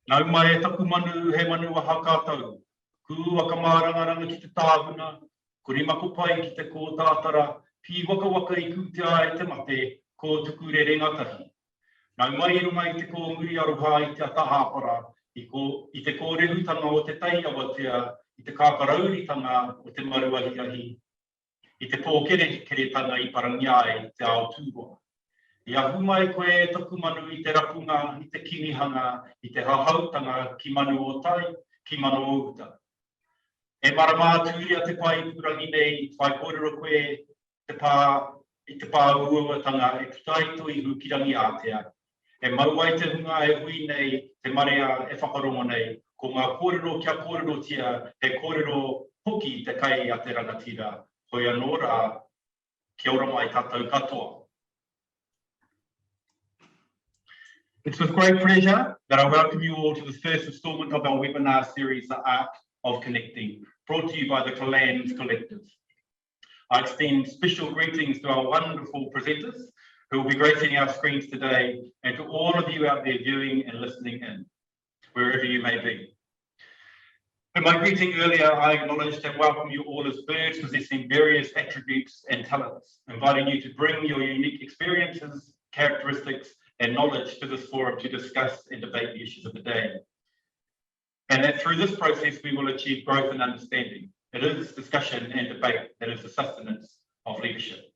Nau mai e taku manu he manu a hakatau. Ku waka mārangaranga ki te tāhuna, kuri mako pai ki te kōtātara, pi waka waka I kutea e te mate, ko tuku re rengatahi. Nau mai I runga I te kōnguri aroha I te atahapara, I te kōrehutanga o te tai awatea, I te kākarauritanga o te maruahiahi, I te pōkerekeretanga I parangiae te ao tūroa. I ahu mai koe e taku manu I te rapunga, I te kinihanga, I te hahautanga ki manu o tai, ki manu o uta. E marama tūria te pai purangi nei, whai kōrero koe I te pā uawatanga e kutaito I hukirangi ātea. E mauai te hunga e hui nei, te marea e whakarongo nei, ko ngā kōrero kia kōrero tia, he kōrero hoki te kai a te rangatira. Hoi anō rā, kia ora mai tātou katoa. It's with great pleasure that I welcome you all to the first instalment of our webinar series, The Art of Connecting, brought to you by the CALLANZ Collective. I extend special greetings to our wonderful presenters who will be gracing our screens today, and to all of you out there viewing and listening in, wherever you may be. In my greeting earlier, I acknowledged and welcome you all as birds possessing various attributes and talents, inviting you to bring your unique experiences, characteristics, and knowledge to this forum to discuss and debate the issues of the day. And that through this process, we will achieve growth and understanding. It is discussion and debate that is the sustenance of leadership.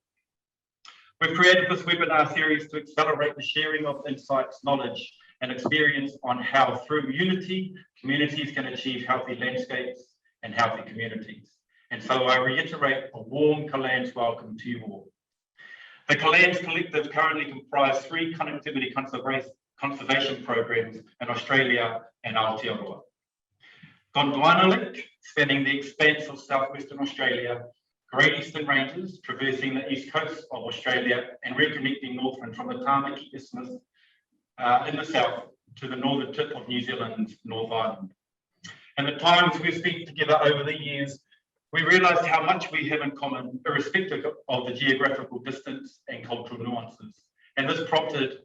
We've created this webinar series to accelerate the sharing of insights, knowledge, and experience on how through unity, communities can achieve healthy landscapes and healthy communities. And so I reiterate a warm CALLANZ welcome to you all. The CALLANZ Collective currently comprise 3 connectivity conservation programs in Australia and Aotearoa. Gondwana Link, spanning the expanse of southwestern Australia, Great Eastern Ranges, traversing the east coast of Australia and reconnecting northland from the Tāmaki Isthmus in the south to the northern tip of New Zealand's North Island. And the times we've spent together over the years, we realised how much we have in common, irrespective of the geographical distance and cultural nuances. And this prompted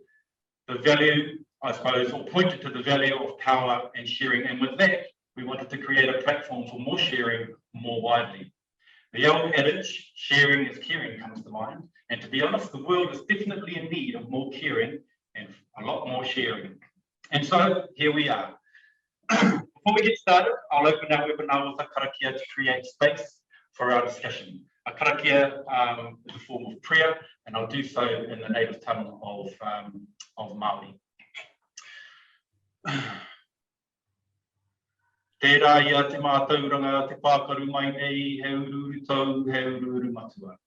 the value, I suppose, or pointed to the value of power and sharing. And with that, we wanted to create a platform for more sharing more widely. The old adage, sharing is caring, comes to mind. And to be honest, the world is definitely in need of more caring and a lot more sharing. And so here we are. Before we get started, I'll open our webinar with a karakia to create space for our discussion. A karakia is a form of prayer, and I'll do so in the native tongue of Māori. Tērā ia te mātauranga, te pākaru mai nei, he ururu tau, he ururu matua.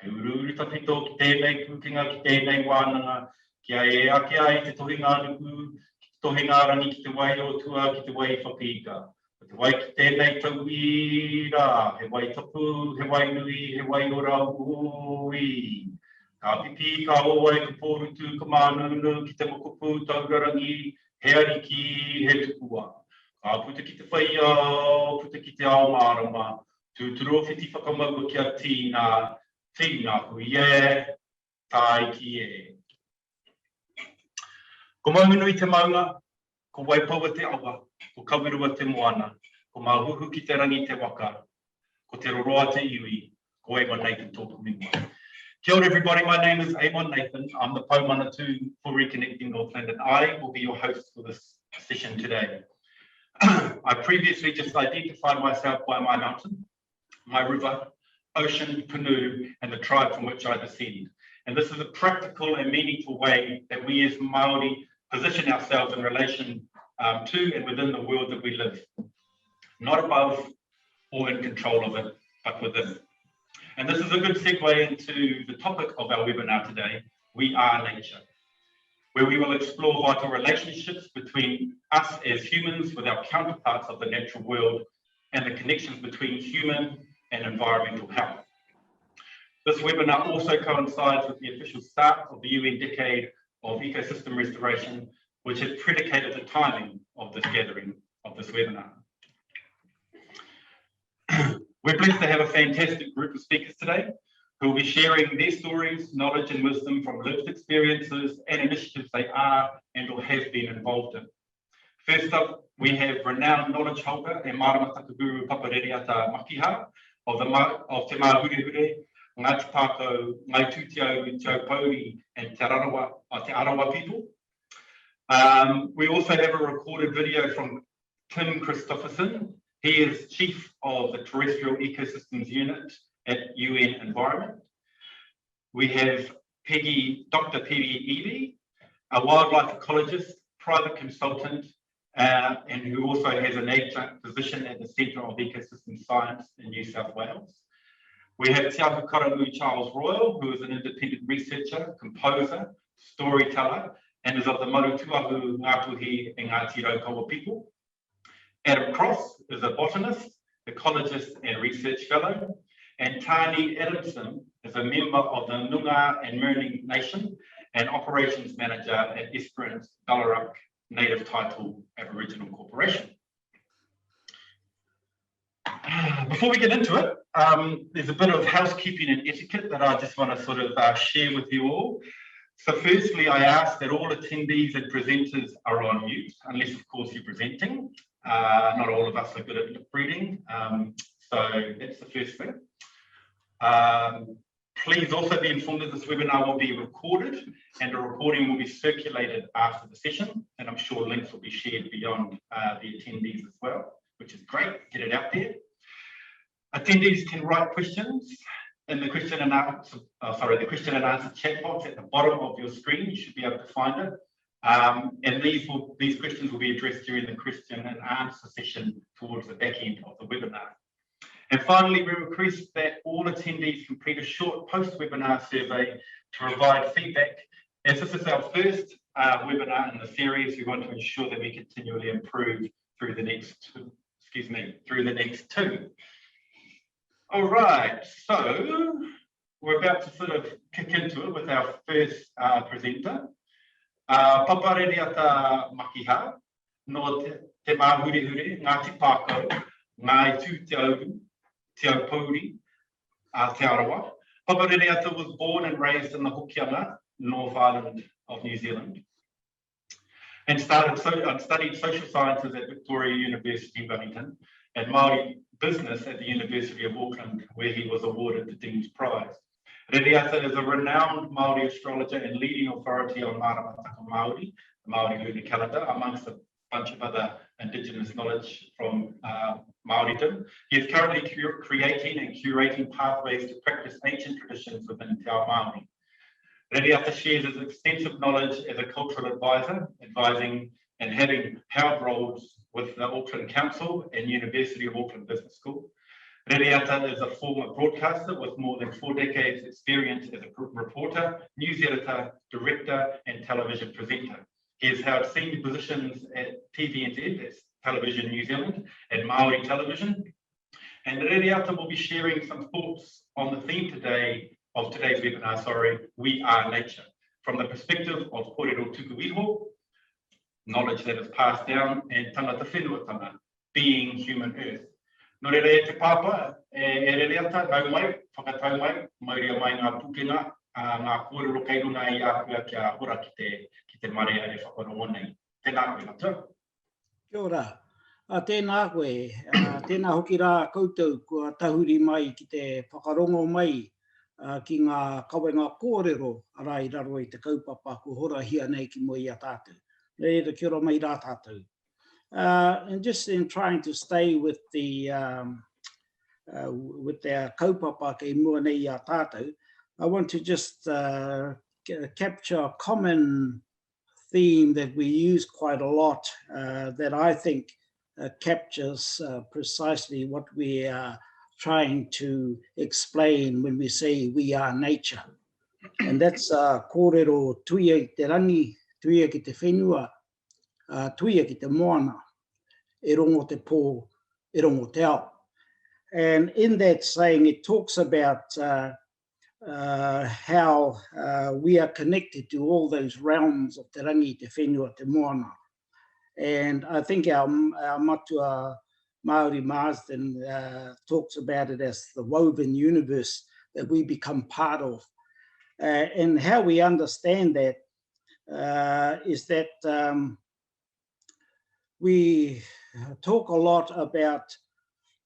He ururu tawhito ki tēnei kukinga, ki tēnei wānanga, kia e ake ai te tohinga nuku, tohinga rangi ki te wai o tua, ki te wai whakaika. Te wai ki tēnei tau ira, he wai tapu, he wai nui, he wai ora ui. Ka pipi, ka owai, ka pōrutu, ka mānunu, ki te mokupu, taurarangi, he ariki, he tupua. Ka puta ki te whaia, puta ki te ao marama, tūturo whiti whakamaua ki a tīna hui e, tai ki e. Ko maunganui te maunga, ko waipaua te awa, ko kawirua te moana, ko mahuhu ki te rangi te waka, ko te roroa te iwi, ko Amon Nathan tōku minua. Kia ora everybody, my name is Amon Nathan. I'm the Paumanatu for Reconnecting Northland, and I will be your host for this session today. I previously just identified myself by my mountain, my river, ocean, canoe, and the tribe from which I descend. And this is a practical and meaningful way that we as Māori position ourselves in relation to and within the world that we live. Not above or in control of it, but within. And this is a good segue into the topic of our webinar today, We Are Nature, where we will explore vital relationships between us as humans with our counterparts of the natural world and the connections between human and environmental health. This webinar also coincides with the official start of the UN Decade of Ecosystem Restoration, which has predicated the timing of this gathering, of this webinar. We're blessed to have a fantastic group of speakers today who will be sharing their stories, knowledge and wisdom from lived experiences and initiatives they are and or have been involved in. First up, we have renowned knowledge holder and Māramataka Guru Paparereata Makiha of Te Māhure, Ngāti Pākau, Ngai Tūtiau, Te Aupōuri, and Te Arawa people. We also have a recorded video from Tim Christopherson. He is Chief of the Terrestrial Ecosystems Unit at UN Environment. We have Dr. Peggy Evie, a wildlife ecologist, private consultant, and who also has an adjunct position at the Centre of Ecosystem Science in New South Wales. We have Te Hikurangi Charles Royal, who is an independent researcher, composer, storyteller, and is of the Marutuahu, Ngāpuhi, and Ngāti Raukawa people. Adam Cross is a botanist, ecologist, and research fellow. And Tani Adamson is a member of the Noongar and Mirning Nation and operations manager at Esperance Dailyruck Native Title Aboriginal Corporation. Before we get into it, there's a bit of housekeeping and etiquette that I just want to sort of share with you all. So firstly, I ask that all attendees and presenters are on mute, unless of course you're presenting. Not all of us are good at lip reading, so that's the first thing. Please also be informed that this webinar will be recorded and a recording will be circulated after the session, and I'm sure links will be shared beyond the attendees as well, which is great. Get it out there. Attendees can write questions in the question and answer chat box at the bottom of your screen. You should be able to find it. And these questions will be addressed during the question and answer session towards the back end of the webinar. And finally, we request that all attendees complete a short post-webinar survey to provide feedback. As this is our first webinar in the series, we want to ensure that we continually improve through the next two. All right, so we're about to sort of kick into it with our first presenter. Paparereata Makiha, no te Māhure, Ngāti Pākau, Ngai Tūtiau, Te Aupōuri, Te Arawa. Paparereata was born and raised in the Hokianga, North Island of New Zealand, and studied social sciences at Victoria University, Wellington, and Māori business at the University of Auckland, where he was awarded the Dean's Prize. Rereata is a renowned Māori astrologer and leading authority on Māramataka Māori, the Māori lunar calendar, amongst a bunch of other Indigenous knowledge from Māoridom. He is currently creating and curating pathways to practice ancient traditions within Te Ao Māori. Rereata shares his extensive knowledge as a cultural advisor, advising and having held roles with the Auckland Council and University of Auckland Business School. Rereata is a former broadcaster with more than 4 decades experience as a reporter, news editor, director, and television presenter. He has held senior positions at TVNZ, that's Television New Zealand, and Māori Television. And Rereata will be sharing some thoughts on the theme of today's webinar, We Are Nature, from the perspective of kōrero tuku iho, knowledge that is passed down, and tangata whenuatanga, being human earth. No re te papa, Rereata, tau mai, whakatau mai, mauria mai ngā pukenga, ngā kōrero kairunga I āpua kia hora ki te marea e whakarongo nei. Tēnā koe matua. Kia ora. Tēnā koe, tēnā hoki rā koutou kua tahuri mai ki te whakarongo mai ki ngā kawenga kōrero ara I raro I te kaupapa ko hora hia nei ki mo I a tātou. Reira kia ora mai rā tātou. And just in trying to stay with our kaupapa ke mua nei I a tātou, I want to just capture a common theme that we use quite a lot that I think captures precisely what we are trying to explain when we say we are nature. And that's kōrero tuia ki te rangi, tuia ki te whenua, tuia ki te moana, e rongo te pō, e rongo te ao. And in that saying, it talks about how we are connected to all those realms of te rangi, te whenua, te moana. And I think our matua Māori Marsden talks about it as the woven universe that we become part of. And how we understand that is that we talk a lot about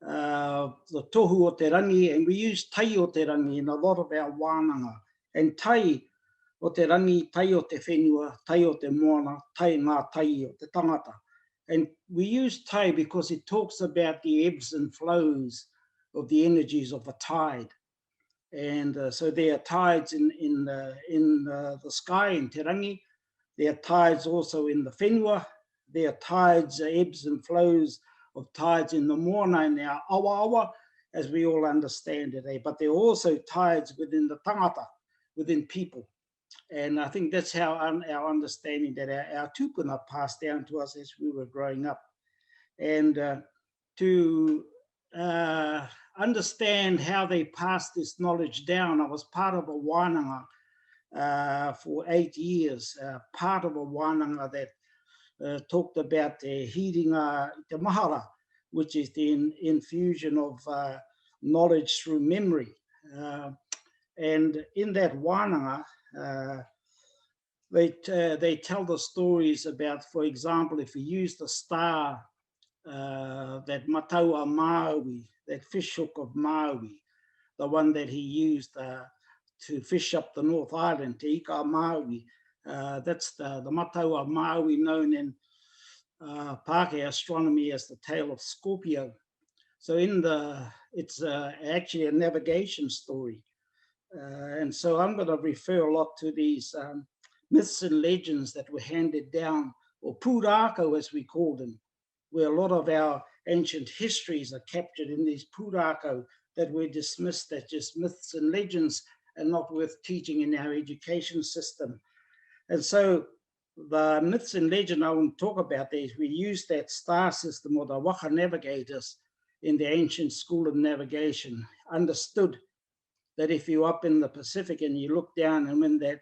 the tohu o te rangi, and we use tai o te rangi in a lot of our wānanga. And tai o te rangi, tai o te whenua, tai o te moana, tai ngā tai o te tangata. And we use tai because it talks about the ebbs and flows of the energies of a tide. And so there are tides in the sky, in te rangi. There are tides also in the whenua. There are tides, ebbs and flows of tides in the moana and our awa, as we all understand it. But there are also tides within the tangata, within people. And I think that's how our understanding that our tupuna passed down to us as we were growing up. And to understand how they passed this knowledge down, I was part of a wānanga for 8 years, part of a wānanga that talked about the hiringa te mahara, which is the infusion of knowledge through memory. And in that wānanga, they tell the stories about, for example, if we use the star, that Mataua Maui, that fish hook of Maui, the one that he used to fish up the North Island, Te Ika Maui, that's the Mataua Maui, known in Pākehā astronomy as the tail of Scorpio. So it's actually a navigation story. And so I'm going to refer a lot to these myths and legends that were handed down, or pūrākau as we call them, where a lot of our ancient histories are captured in these pūrākau that were dismissed as just myths and legends and not worth teaching in our education system. And so the myths and legends I want to talk about these, we use that star system, or the waka navigators in the ancient school of navigation, understood that if you're up in the Pacific and you look down, and when that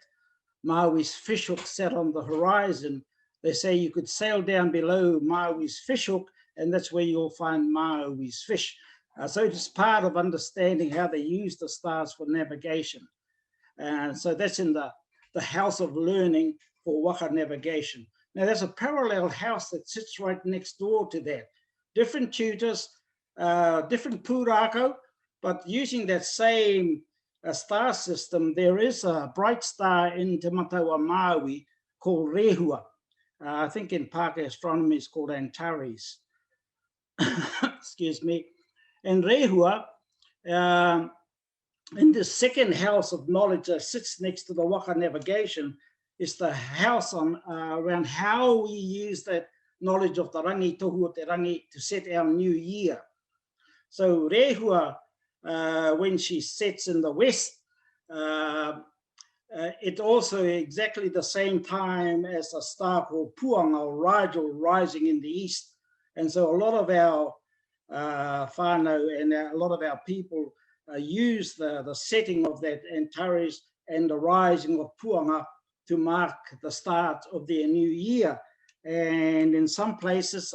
Maui's fishhook sat on the horizon, they say you could sail down below Maui's fishhook, and that's where you'll find Maui's fish. So it's part of understanding how they use the stars for navigation. And so that's in the house of learning for waka navigation. Now there's a parallel house that sits right next door to that. Different tutors, different pūrākau, but using that same star system, there is a bright star in Te Mataua Maui called Rehua. I think in Pākehā astronomy it's called Antares. Excuse me. And Rehua, in the second house of knowledge that sits next to the waka navigation, is the house on around how we use that knowledge of the rangi, tohu o te rangi, to set our new year. So Rehua, when she sets in the west, it also exactly the same time as a star called Puanga, or Rigel, rising in the east. And so a lot of our whānau and a lot of our people use the setting of that Antares and the rising of Puanga to mark the start of their new year. And in some places,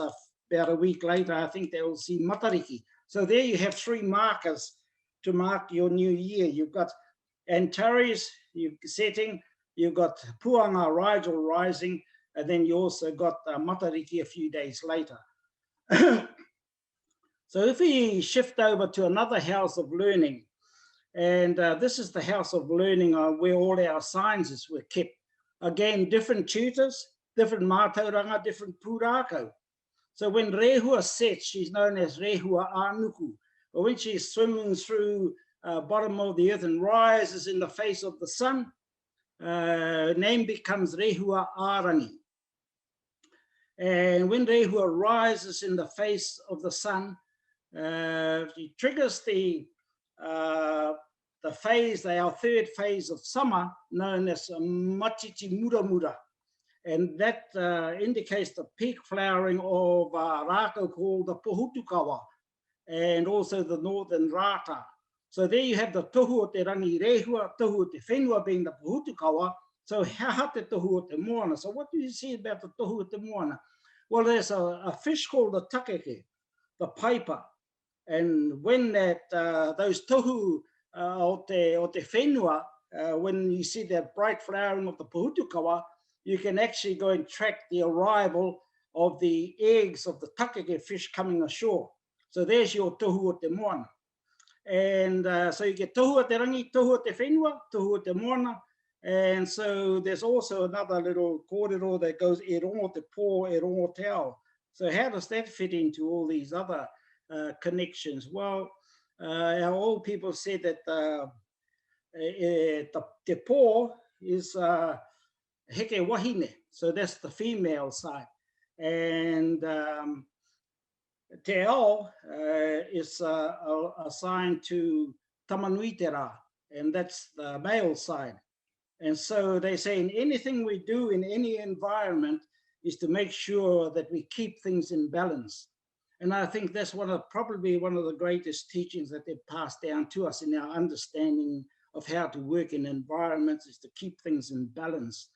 about a week later, I think they will see Matariki. So there you have 3 markers to mark your new year. You've got Antares, you've setting, you've got Puanga, Rigel, rising, and then you also got Matariki a few days later. So if we shift over to another house of learning, and this is the house of learning where all our sciences were kept. Again, different tutors, different mātauranga, different pūrākau. So when Rehua sets, she's known as Rehua Anuku. But when she's swimming through bottom of the earth and rises in the face of the sun, name becomes Rehua Arangi. And when Rehua rises in the face of the sun, she triggers the phase, our third phase of summer, known as Matiti Muramura. And that indicates the peak flowering of rākau called the Pohutukawa, and also the northern rata. So there you have the tohu o te rangi Rehua, tohu o te whenua being the Pohutukawa. So how te tohu o te moana? So what do you see about the tohu o te moana? Well, there's a fish called the takeke, the piper. And when that those tohu o te whenua, when you see that bright flowering of the Pohutukawa, you can actually go and track the arrival of the eggs of the takeke fish coming ashore. So there's your tohu o te moana. And so you get tohu o te rangi, tohu o te whenua, tohu o te moana. And so there's also another little kōrero that goes e rongo te pō, e rongo te ao. So how does that fit into all these other connections? Well, our old people said that te pō is heke wahine, so that's the female side. And te ao is assigned to tamanuitera, and that's the male side. And so they say in anything we do in any environment is to make sure that we keep things in balance. And I think that's probably one of the greatest teachings that they've passed down to us in our understanding of how to work in environments, is to keep things in balance.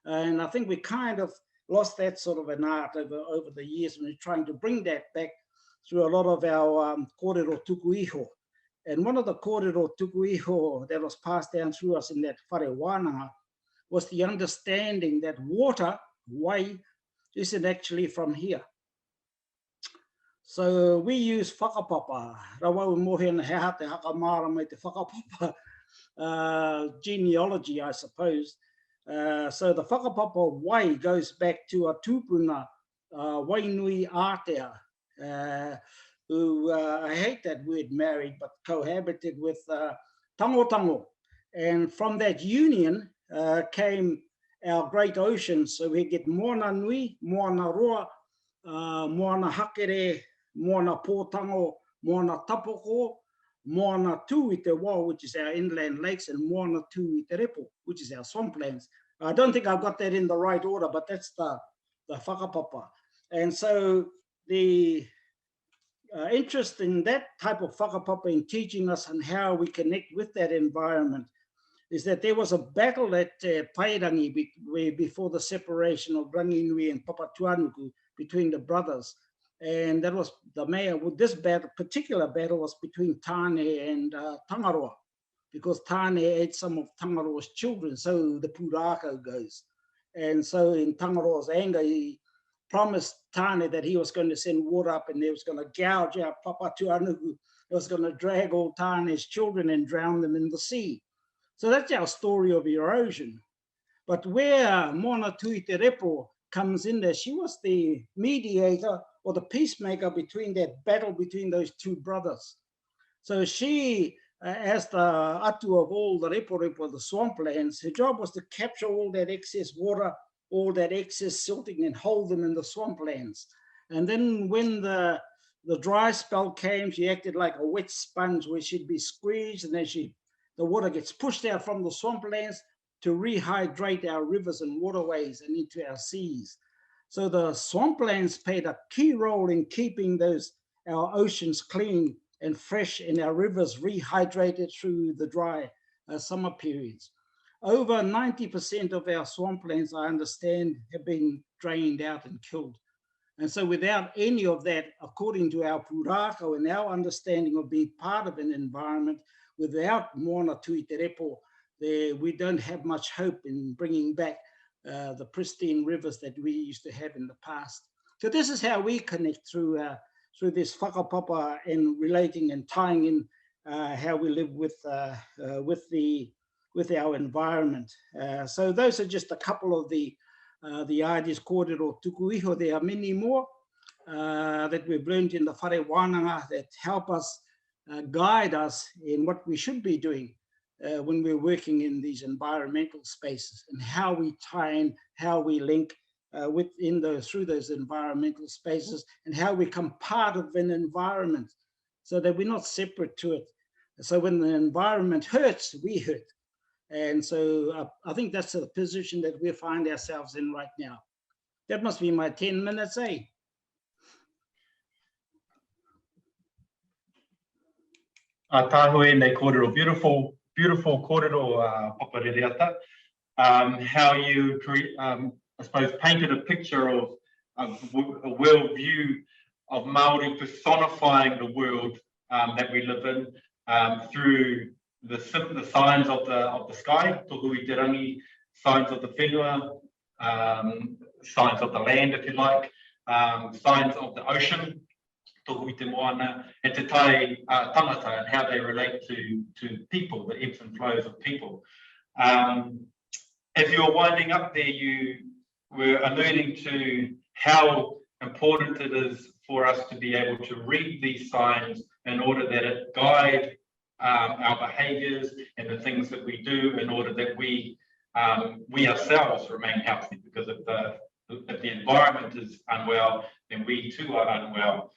And I think we kind of lost that sort of an art over the years, and we're trying to bring that back through a lot of our kōrero tuku iho. And one of the kōrero tuku iho that was passed down through us in that whare wānanga was the understanding that water, wai, isn't actually from here. So we use whakapapa. Rawau mohe na hea te hakamara mai te whakapapa genealogy, I suppose. So the whakapapa wai goes back to a tūpuna Wainui Ātea, who, I hate that word married, but cohabited with Tango. And from that union came our great oceans. So we get Moana Nui, Moana Roa, Moana Hakere, Moana Pōtango, Moana Tapoko, Moana Tū i te wā, which is our inland lakes, and Moana Tū i te repo, which is our swamplands. I don't think I've got that in the right order, but that's the whakapapa. And so the interest in that type of whakapapa in teaching us and how we connect with that environment is that there was a battle at Pairangi before the separation of Ranginui and Papatuanuku between the brothers. And that was the mayor. This particular battle was between Tāne and Tangaroa, because Tāne ate some of Tangaroa's children, so the pūrākau goes. And so in Tangaroa's anger, he promised Tāne that he was going to send water up and he was going to gouge out Papatuanuku. He was going to drag all Tāne's children and drown them in the sea. So that's our story of erosion. But where Moana Tui Te Repo comes in there, she was the mediator or the peacemaker between that battle between those two brothers. So she, as the atu of all the repo, the swamplands, her job was to capture all that excess water, all that excess silting, and hold them in the swamplands. And then when the dry spell came, she acted like a wet sponge where she'd be squeezed, and then the water gets pushed out from the swamplands to rehydrate our rivers and waterways and into our seas. So the swamplands played a key role in keeping our oceans clean and fresh, and our rivers rehydrated through the dry summer periods. Over 90% of our swamplands, I understand, have been drained out and killed. And so without any of that, according to our pūrākau and our understanding of being part of an environment, without Moana Tui Te Repo, we don't have much hope in bringing back the pristine rivers that we used to have in the past. So this is how we connect through this whakapapa and relating and tying in how we live with our environment. So those are just a couple of the ideas, kōrero tuku iho. There are many more that we've learned in the whare wānanga that help us, guide us in what we should be doing when we're working in these environmental spaces, and how we tie in, how we link through those environmental spaces, and how we become part of an environment so that we're not separate to it. So when the environment hurts, we hurt. And so I think that's the position that we find ourselves in right now. That must be my 10 minutes, eh? Tāhui nei kōrero, beautiful kōrero, paparereata. How you, I suppose, painted a picture of a world view of Māori personifying the world that we live in through the signs of the sky, tohu i te rangi, signs of the whenua, signs of the land, if you like, signs of the ocean, tohu i te moana, and te tai tangata and how they relate to people, the ebbs and flows of people. As you were winding up there, you were alluding to how important it is for us to be able to read these signs in order that it guide our behaviours and the things that we do in order that we ourselves remain healthy, because if the environment is unwell, then we too are unwell.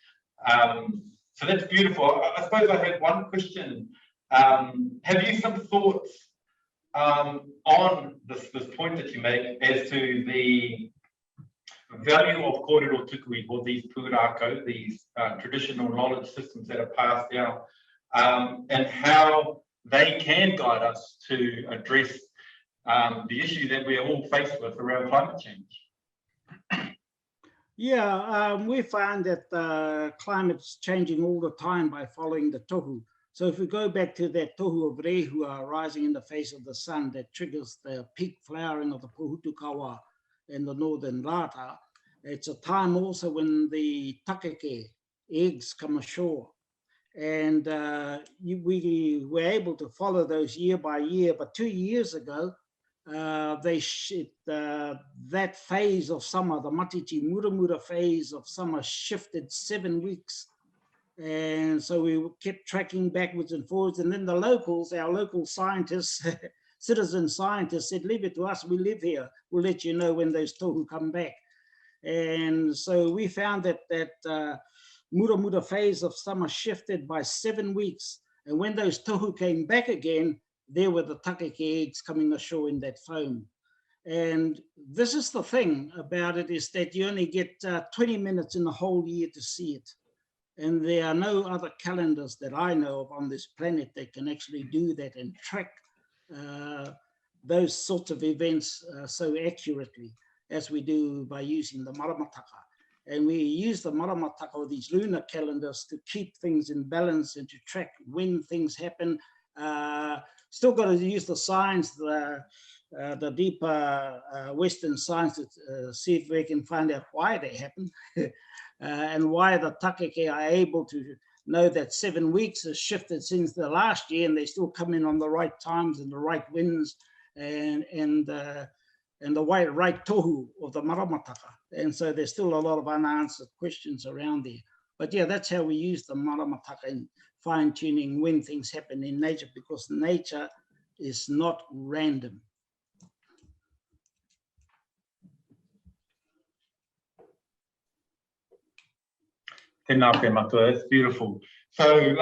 So that's beautiful. I suppose I had one question. Have you some thoughts on this point that you make as to the value of kōrero tukui, or these pūrākau, these traditional knowledge systems that are passed down, and how they can guide us to address the issue that we're all faced with around climate change? Yeah, we find that climate's changing all the time by following the tohu. So if we go back to that tohu of rehua rising in the face of the sun that triggers the peak flowering of the pohutukawa in the northern rata, it's a time also when the takeke eggs come ashore. And we were able to follow those year by year, but 2 years ago, that phase of summer, the Matichi Muramura phase of summer, shifted 7 weeks. And so we kept tracking backwards and forwards. And then the locals, our local scientists, citizen scientists said, leave it to us, we live here. We'll let you know when those tohu come back. And so we found that Muramura phase of summer shifted by 7 weeks. And when those tohu came back again, there were the takeke eggs coming ashore in that foam. And this is the thing about it, is that you only get 20 minutes in the whole year to see it. And there are no other calendars that I know of on this planet that can actually do that and track those sorts of events so accurately as we do by using the maramataka. And we use the maramataka, or these lunar calendars, to keep things in balance and to track when things happen. Still got to use the science, the deeper Western science, to see if we can find out why they happen and why the takeke are able to know that 7 weeks has shifted since the last year, and they still come in on the right times and the right winds and the right tohu of the maramataka. And so there's still a lot of unanswered questions around there. But yeah, that's how we use the maramataka in fine-tuning when things happen in nature, because nature is not random. Tēnā koe matua, that's beautiful. So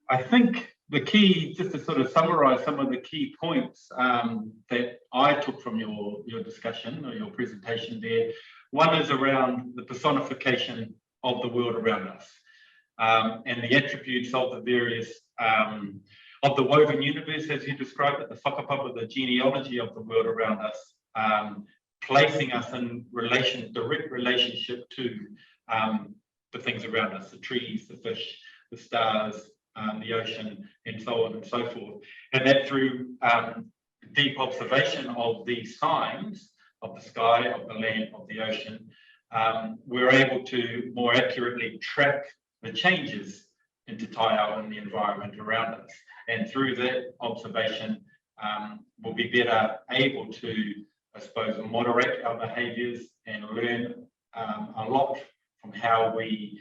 I think the key, just to sort of summarize some of the key points that I took from your discussion or your presentation there, one is around the personification of the world around us and the attributes of the various, of the woven universe, as you described it, the whakapapa, the genealogy of the world around us, placing us in direct relationship to the things around us, the trees, the fish, the stars, the ocean, and so on and so forth. And that through deep observation of these signs of the sky, of the land, of the ocean, we're able to more accurately track the changes in te taiao and the environment around us. And through that observation, we'll be better able to, I suppose, moderate our behaviours and learn a lot from how we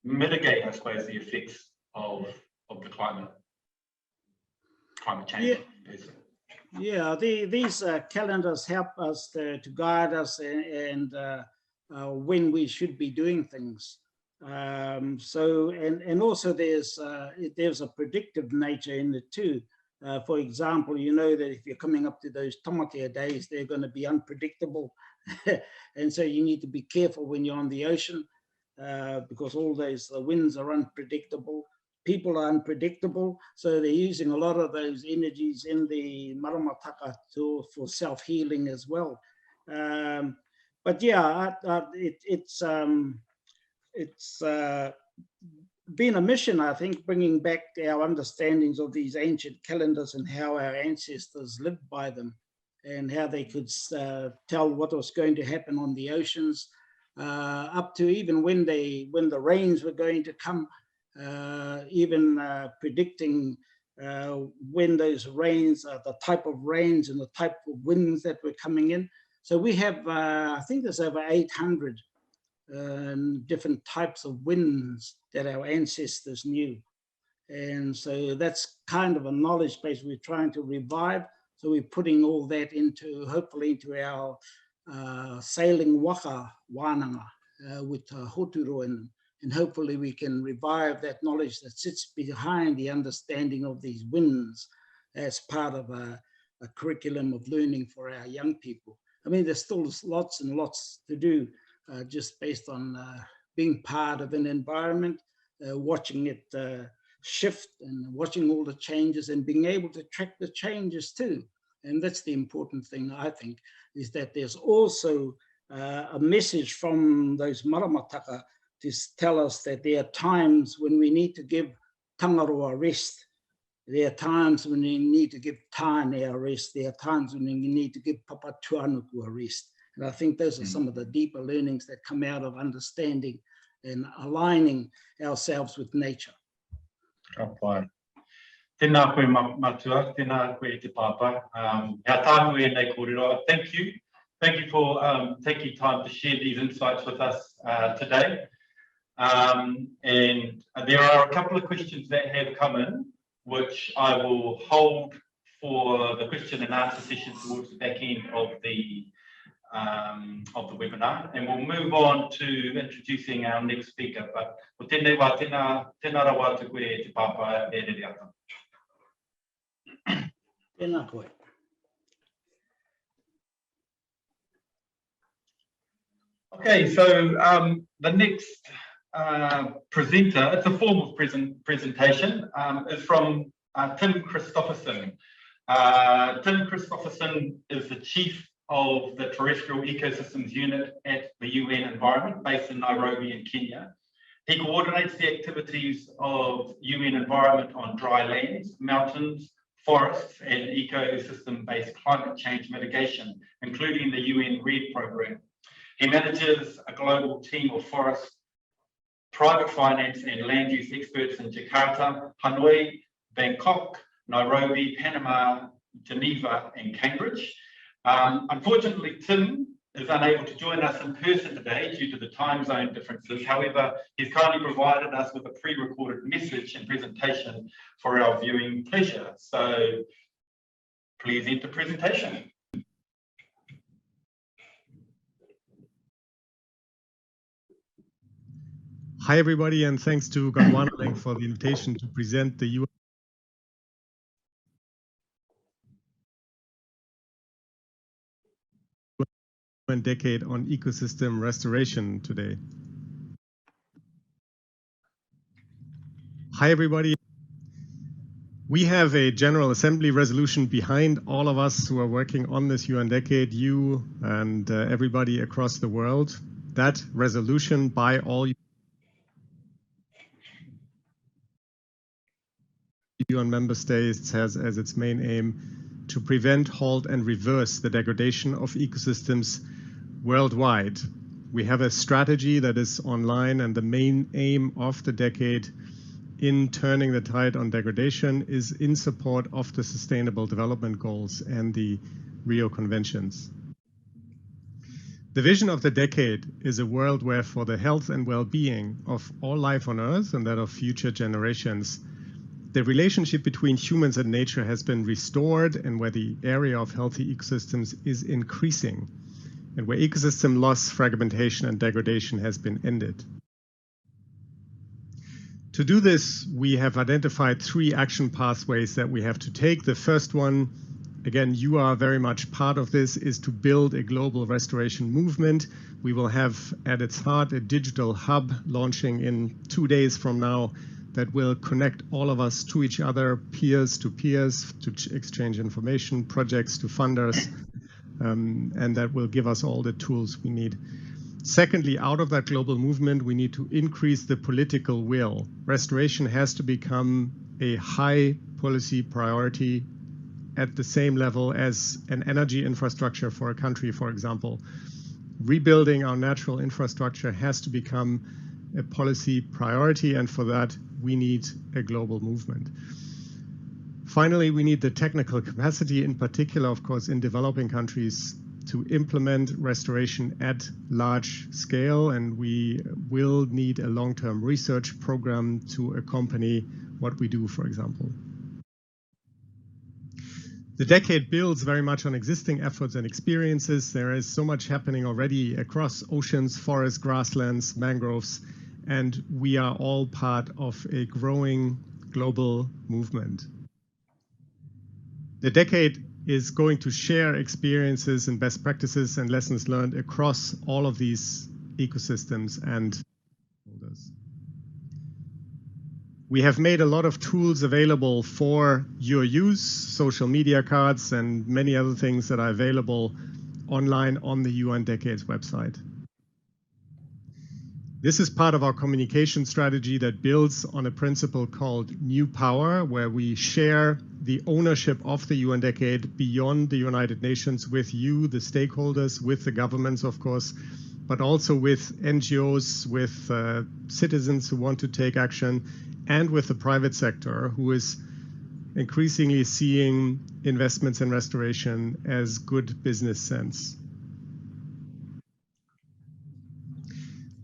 mitigate, I suppose, the effects of the climate change. Yeah, these calendars help us to guide us and when we should be doing things. So and also there's a predictive nature in it too. For example, you know that if you're coming up to those tamatea days, they're going to be unpredictable. And so you need to be careful when you're on the ocean because all those winds are unpredictable. People are unpredictable. So they're using a lot of those energies in the maramataka for self-healing as well. But yeah, it's been a mission, I think, bringing back our understandings of these ancient calendars and how our ancestors lived by them. and how they could tell what was going to happen on the oceans, up to even when the rains were going to come, even predicting when those rains, the type of rains and the type of winds that were coming in. So we have, I think there's over 800 different types of winds that our ancestors knew. And so that's kind of a knowledge base we're trying to revive. So we're putting all that into, hopefully into our sailing waka wānanga with hoturo, and hopefully we can revive that knowledge that sits behind the understanding of these winds as part of a curriculum of learning for our young people. I mean, there's still lots and lots to do, just based on being part of an environment, watching it shift and watching all the changes and being able to track the changes too. And that's the important thing, I think, is that there's also a message from those maramataka to tell us that there are times when we need to give tangaroa rest. There are times when we need to give tāne a rest. There are times when we need to give papa tuanuku a rest. And I think those are some of the deeper learnings that come out of understanding and aligning ourselves with nature. Kapai. Tēnā koe matua, tēnā koe te papa. Hea tāku e nei kōrero. Thank you. Thank you for taking time to share these insights with us today. And there are a couple of questions that have come in, which I will hold for the question and answer session towards the back end of the webinar, and we'll move on to introducing our next speaker. But tēnei wā, tēnā rawa te koe te papa e rere ata. Tēnā koe. Okay, so the next presenter, it's a formal presentation, is from Tim Christopherson. Tim Christopherson is the Chief of the Terrestrial Ecosystems Unit at the UN Environment, based in Nairobi in Kenya. He coordinates the activities of UN Environment on dry lands, mountains, forests, and ecosystem-based climate change mitigation, including the UN RED program. He manages a global team of forest, private finance and land use experts in Jakarta, Hanoi, Bangkok, Nairobi, Panama, Geneva, and Cambridge. Unfortunately, Tim is unable to join us in person today due to the time zone differences. However, he's kindly provided us with a pre-recorded message and presentation for our viewing pleasure. So please enter presentation. Hi, everybody, and thanks to Godwanaling for the invitation to present the UN Decade on Ecosystem Restoration today. Hi, everybody. We have a General Assembly resolution behind all of us who are working on this UN Decade, you and everybody across the world. That resolution by all UN member states has as its main aim to prevent, halt, and reverse the degradation of ecosystems worldwide. We have a strategy that is online, and the main aim of the decade in turning the tide on degradation is in support of the Sustainable Development Goals and the Rio Conventions. The vision of the decade is a world where, for the health and well-being of all life on Earth and that of future generations, the relationship between humans and nature has been restored, and where the area of healthy ecosystems is increasing, and where ecosystem loss, fragmentation, and degradation has been ended. To do this, we have identified 3 action pathways that we have to take. The first one, again, you are very much part of this, is to build a global restoration movement. We will have at its heart a digital hub launching in 2 days from now that will connect all of us to each other, peers to exchange information, projects to funders, and that will give us all the tools we need. Secondly, out of that global movement, we need to increase the political will. Restoration has to become a high policy priority at the same level as an energy infrastructure for a country, for example. Rebuilding our natural infrastructure has to become a policy priority, and for that, we need a global movement. Finally, we need the technical capacity, in particular, of course, in developing countries, to implement restoration at large scale, and we will need a long-term research program to accompany what we do, for example. The decade builds very much on existing efforts and experiences. There is so much happening already across oceans, forests, grasslands, mangroves, and we are all part of a growing global movement. The decade is going to share experiences and best practices and lessons learned across all of these ecosystems and stakeholders. We have made a lot of tools available for your use, social media cards and many other things that are available online on the UN Decades website. This is part of our communication strategy that builds on a principle called New Power, where we share the ownership of the UN Decade beyond the United Nations with you, the stakeholders, with the governments, of course, but also with NGOs, with citizens who want to take action, and with the private sector, who is increasingly seeing investments in restoration as good business sense.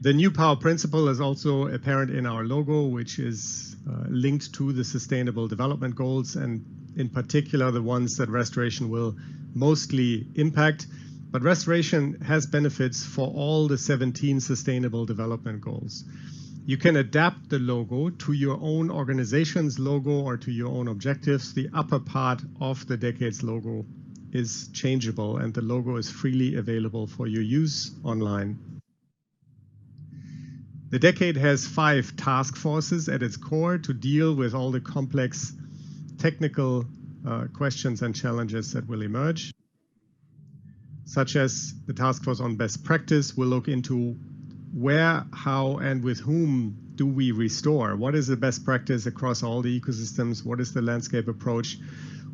The New Power principle is also apparent in our logo, which is linked to the Sustainable Development Goals, and in particular the ones that restoration will mostly impact. But restoration has benefits for all the 17 Sustainable Development Goals. You can adapt the logo to your own organization's logo or to your own objectives. The upper part of the Decades logo is changeable, and the logo is freely available for your use online. The Decade has 5 task forces at its core to deal with all the complex technical questions and challenges that will emerge, such as the task force on best practice will look into where, how, and with whom do we restore? What is the best practice across all the ecosystems? What is the landscape approach?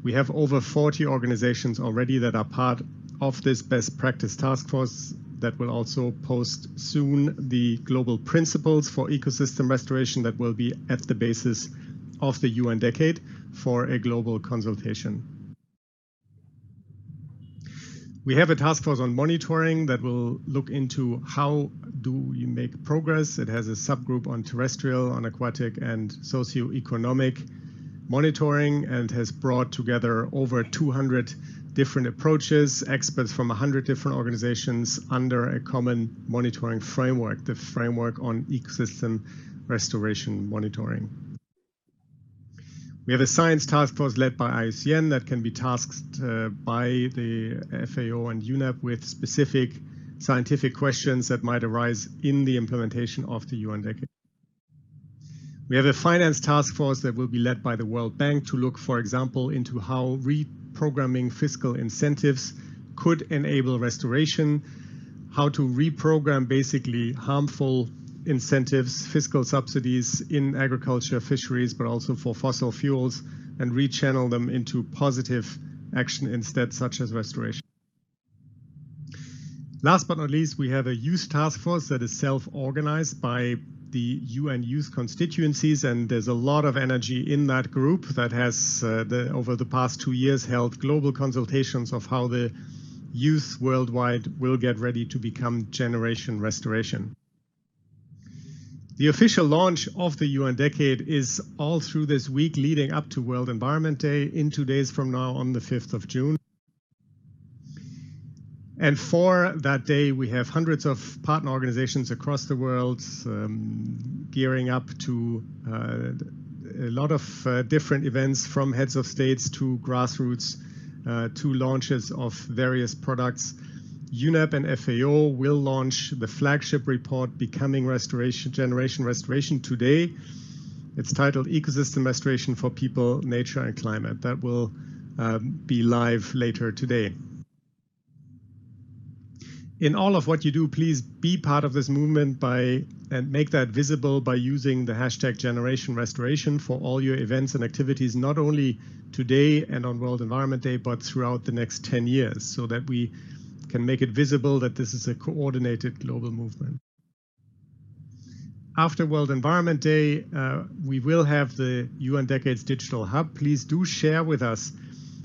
We have over 40 organizations already that are part of this best practice task force that will also post soon the global principles for ecosystem restoration that will be at the basis of the UN Decade for a global consultation. We have a task force on monitoring that will look into how do we make progress. It has a subgroup on terrestrial, on aquatic, and socioeconomic monitoring, and has brought together over 200 different approaches, experts from 100 different organizations under a common monitoring framework, the framework on ecosystem restoration monitoring. We have a science task force led by IUCN that can be tasked by the FAO and UNEP with specific scientific questions that might arise in the implementation of the UN Decade. We have a finance task force that will be led by the World Bank to look, for example, into how reprogramming fiscal incentives could enable restoration, how to reprogram basically harmful incentives, fiscal subsidies in agriculture, fisheries, but also for fossil fuels, and rechannel them into positive action instead, such as restoration. Last but not least, we have a youth task force that is self-organized by the UN youth constituencies, and there's a lot of energy in that group that has, over the past 2 years, held global consultations of how the youth worldwide will get ready to become generation restoration. The official launch of the UN Decade is all through this week leading up to World Environment Day in 2 days from now on the 5th of June. And for that day, we have hundreds of partner organizations across the world gearing up to a lot of different events, from heads of states to grassroots to launches of various products. UNEP and FAO will launch the flagship report, Becoming Generation Restoration, today. It's titled Ecosystem Restoration for People, Nature and Climate. That will be live later today. In all of what you do, please be part of this movement and make that visible by using the hashtag Generation Restoration for all your events and activities, not only today and on World Environment Day, but throughout the next 10 years, so that we can make it visible that this is a coordinated global movement. After World Environment Day, we will have the UN Decades Digital Hub. Please do share with us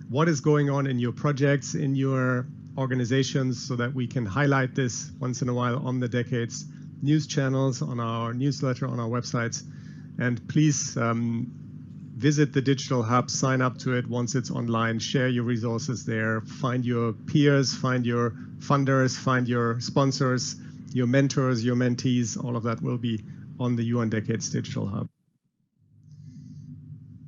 what is going on in your projects, in your organizations, so that we can highlight this once in a while on the Decades news channels, on our newsletter, on our websites. And please visit the Digital Hub, sign up to it once it's online, share your resources there, find your peers, find your funders, find your sponsors, your mentors, your mentees. All of that will be on the UN Decades Digital Hub.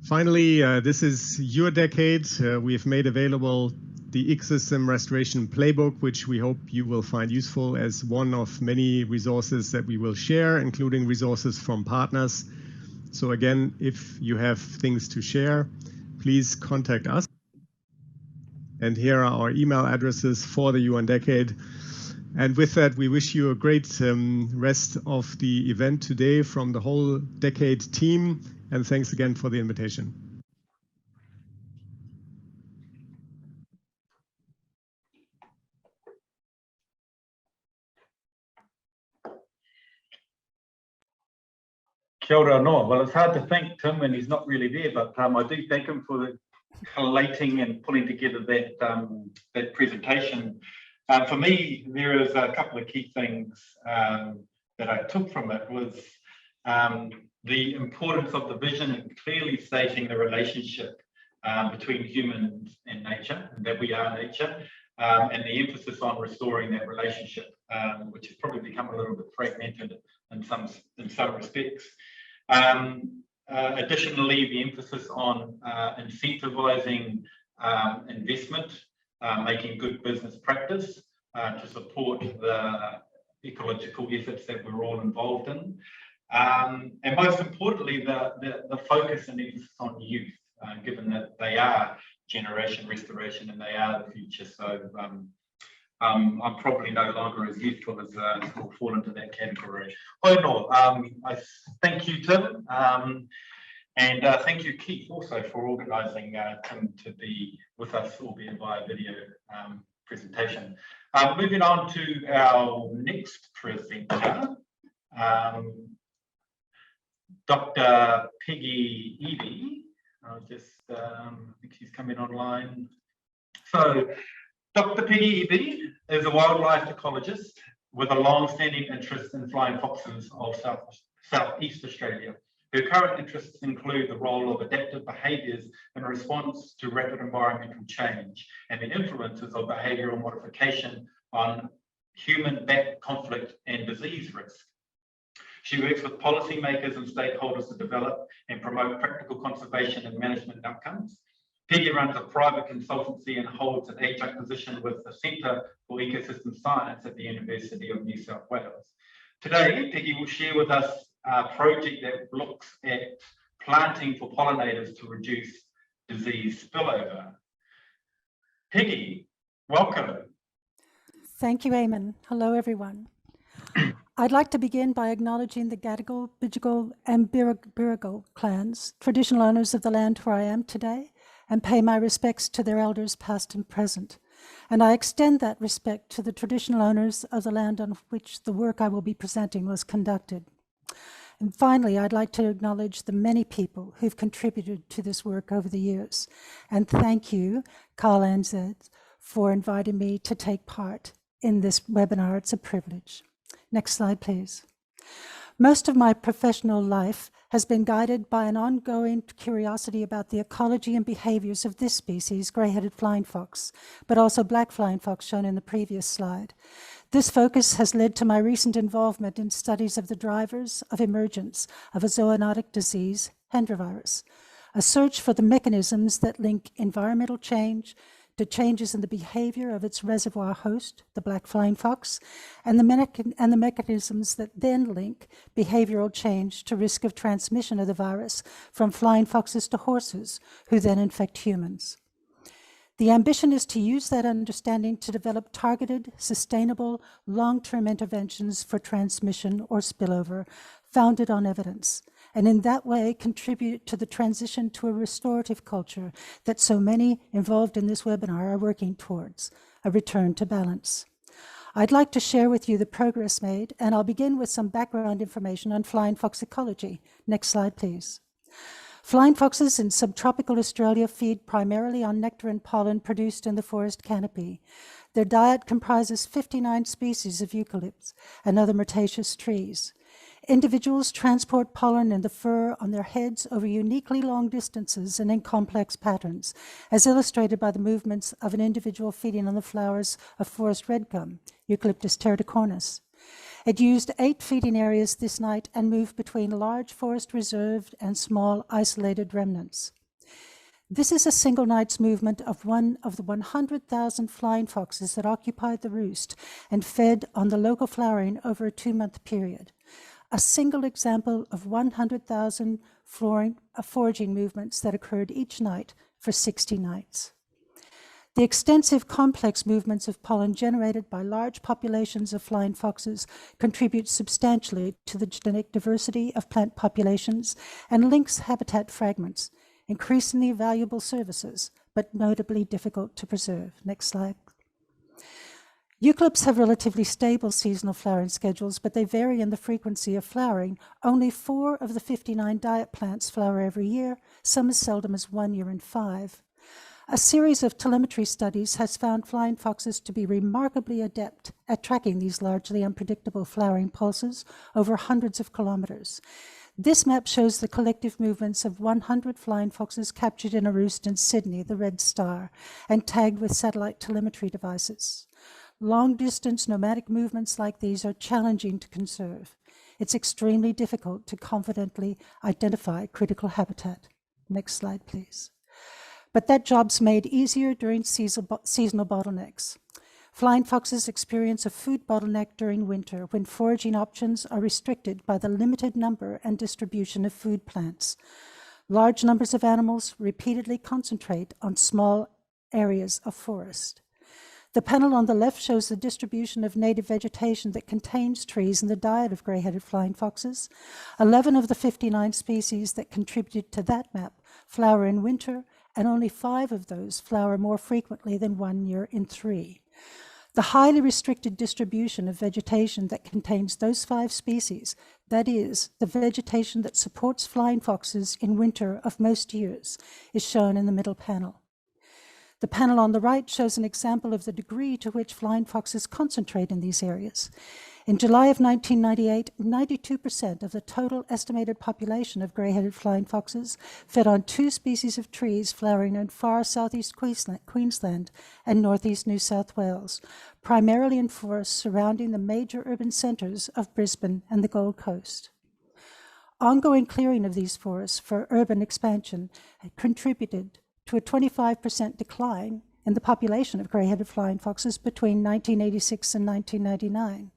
Finally, this is your decade. We've made available the Ecosystem Restoration Playbook, which we hope you will find useful as one of many resources that we will share, including resources from partners. So again, if you have things to share, please contact us. And here are our email addresses for the UN Decade. And with that, we wish you a great rest of the event today from the whole Decade team. And thanks again for the invitation. Kia ora no. Well, it's hard to thank Tim when he's not really there, but I do thank him for collating and pulling together that presentation. For me, there is a couple of key things that I took from it was the importance of the vision and clearly stating the relationship between humans and nature, and that we are nature, and the emphasis on restoring that relationship, which has probably become a little bit fragmented in some respects. Additionally, the emphasis on incentivizing investment, making good business practice to support the ecological efforts that we're all involved in. And most importantly, the focus and emphasis on youth, given that they are generation restoration and they are the future. So I'm probably no longer as youthful as will fall into that category. Oh no, I thank you, Tim, and thank you, Keith, also for organising Tim to be with us, albeit via video presentation. Moving on to our next presenter, Dr. Peggy Evie. I'll just I think she's coming online. So Dr. Peggy Evie is a wildlife ecologist with a long-standing interest in flying foxes of Southeast Australia. Her current interests include the role of adaptive behaviours in response to rapid environmental change and the influences of behavioural modification on human bat conflict and disease risk. She works with policymakers and stakeholders to develop and promote practical conservation and management outcomes. Peggy runs a private consultancy and holds an adjunct position with the Centre for Ecosystem Science at the University of New South Wales. Today, Peggy will share with us a project that looks at planting for pollinators to reduce disease spillover. Peggy, welcome. Thank you, Eamon. Hello, everyone. I'd like to begin by acknowledging the Gadigal, Bidjigal and Birigal clans, traditional owners of the land where I am today, and pay my respects to their elders past and present. And I extend that respect to the traditional owners of the land on which the work I will be presenting was conducted. And finally, I'd like to acknowledge the many people who've contributed to this work over the years. And thank you, CALLANZ, for inviting me to take part in this webinar. It's a privilege. Next slide, please. Most of my professional life has been guided by an ongoing curiosity about the ecology and behaviors of this species, grey-headed flying fox, but also black flying fox shown in the previous slide. This focus has led to my recent involvement in studies of the drivers of emergence of a zoonotic disease, Hendra, a search for the mechanisms that link environmental change to changes in the behavior of its reservoir host, the black flying fox, and the mechanisms that then link behavioral change to risk of transmission of the virus from flying foxes to horses, who then infect humans. The ambition is to use that understanding to develop targeted, sustainable, long-term interventions for transmission or spillover founded on evidence, and in that way contribute to the transition to a restorative culture that so many involved in this webinar are working towards, a return to balance. I'd like to share with you the progress made, and I'll begin with some background information on flying fox ecology. Next slide, please. Flying foxes in subtropical Australia feed primarily on nectar and pollen produced in the forest canopy. Their diet comprises 59 species of eucalypts and other myrtaceous trees. Individuals transport pollen in the fur on their heads over uniquely long distances and in complex patterns, as illustrated by the movements of an individual feeding on the flowers of forest red gum, Eucalyptus teraticornis. It used 8 feeding areas this night and moved between large forest reserved and small isolated remnants. This is a single night's movement of one of the 100,000 flying foxes that occupied the roost and fed on the local flowering over a 2-month period. A single example of 100,000 foraging movements that occurred each night for 60 nights. The extensive complex movements of pollen generated by large populations of flying foxes contribute substantially to the genetic diversity of plant populations and links habitat fragments, increasingly valuable services, but notably difficult to preserve. Next slide. Eucalypts have relatively stable seasonal flowering schedules, but they vary in the frequency of flowering. Only 4 of the 59 diet plants flower every year, some as seldom as 1 year in 5. A series of telemetry studies has found flying foxes to be remarkably adept at tracking these largely unpredictable flowering pulses over hundreds of kilometers. This map shows the collective movements of 100 flying foxes captured in a roost in Sydney, the Red Star, and tagged with satellite telemetry devices. Long-distance nomadic movements like these are challenging to conserve. It's extremely difficult to confidently identify critical habitat. Next slide, please. But that job's made easier during seasonal bottlenecks. Flying foxes experience a food bottleneck during winter when foraging options are restricted by the limited number and distribution of food plants. Large numbers of animals repeatedly concentrate on small areas of forest. The panel on the left shows the distribution of native vegetation that contains trees in the diet of grey-headed flying foxes. 11 of the 59 species that contributed to that map flower in winter, and only 5 of those flower more frequently than 1 year in 3. The highly restricted distribution of vegetation that contains those 5 species, that is, the vegetation that supports flying foxes in winter of most years, is shown in the middle panel. The panel on the right shows an example of the degree to which flying foxes concentrate in these areas. In July of 1998, 92% of the total estimated population of grey-headed flying foxes fed on 2 species of trees flowering in far southeast Queensland and northeast New South Wales, primarily in forests surrounding the major urban centres of Brisbane and the Gold Coast. Ongoing clearing of these forests for urban expansion contributed to a 25% decline in the population of grey-headed flying foxes between 1986 and 1999.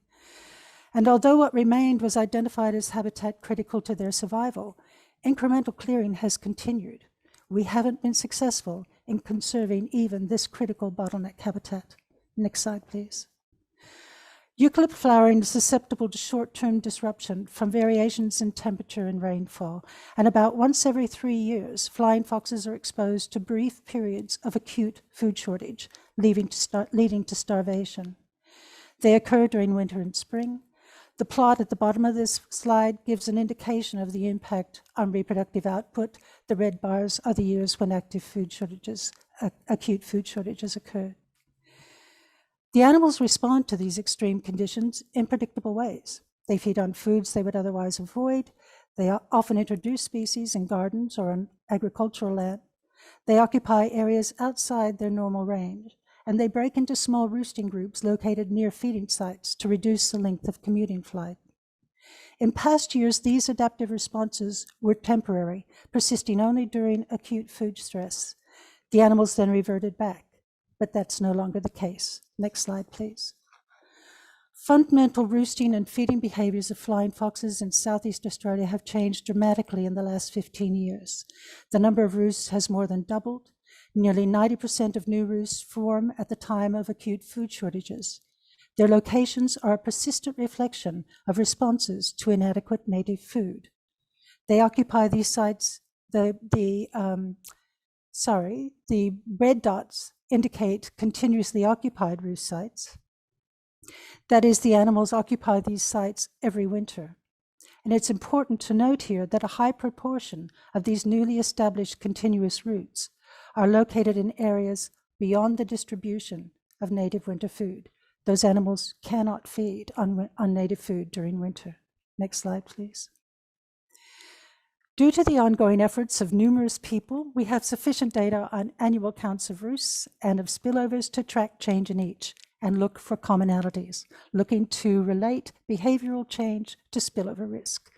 And although what remained was identified as habitat critical to their survival, incremental clearing has continued. We haven't been successful in conserving even this critical bottleneck habitat. Next slide, please. Eucalypt flowering is susceptible to short-term disruption from variations in temperature and rainfall, and about once every 3 years, flying foxes are exposed to brief periods of acute food shortage, leading to starvation. They occur during winter and spring. The plot at the bottom of this slide gives an indication of the impact on reproductive output. The red bars are the years when acute food shortages occur. The animals respond to these extreme conditions in predictable ways. They feed on foods they would otherwise avoid. They often introduce species in gardens or on agricultural land. They occupy areas outside their normal range, and they break into small roosting groups located near feeding sites to reduce the length of commuting flight. In past years, these adaptive responses were temporary, persisting only during acute food stress. The animals then reverted back, but that's no longer the case. Next slide, please. Fundamental roosting and feeding behaviors of flying foxes in Southeast Australia have changed dramatically in the last 15 years. The number of roosts has more than doubled. Nearly 90% of new roosts form at the time of acute food shortages. Their locations are a persistent reflection of responses to inadequate native food. They occupy these sites, the red dots indicate continuously occupied roost sites. That is, the animals occupy these sites every winter. And it's important to note here that a high proportion of these newly established continuous roosts are located in areas beyond the distribution of native winter food. Those animals cannot feed on native food during winter. Next slide, please. Due to the ongoing efforts of numerous people, we have sufficient data on annual counts of roosts and of spillovers to track change in each and look for commonalities, looking to relate behavioral change to spillover risk.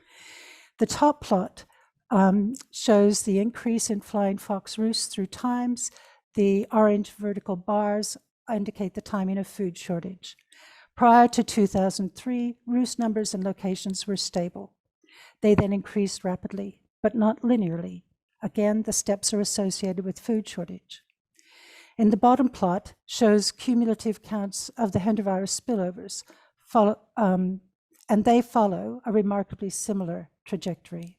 The top plot shows the increase in flying fox roosts through times. The orange vertical bars indicate the timing of food shortage. Prior to 2003, roost numbers and locations were stable. They then increased rapidly, but not linearly. Again, the steps are associated with food shortage. In the bottom plot shows cumulative counts of the hendervirus spillovers, and they follow a remarkably similar trajectory.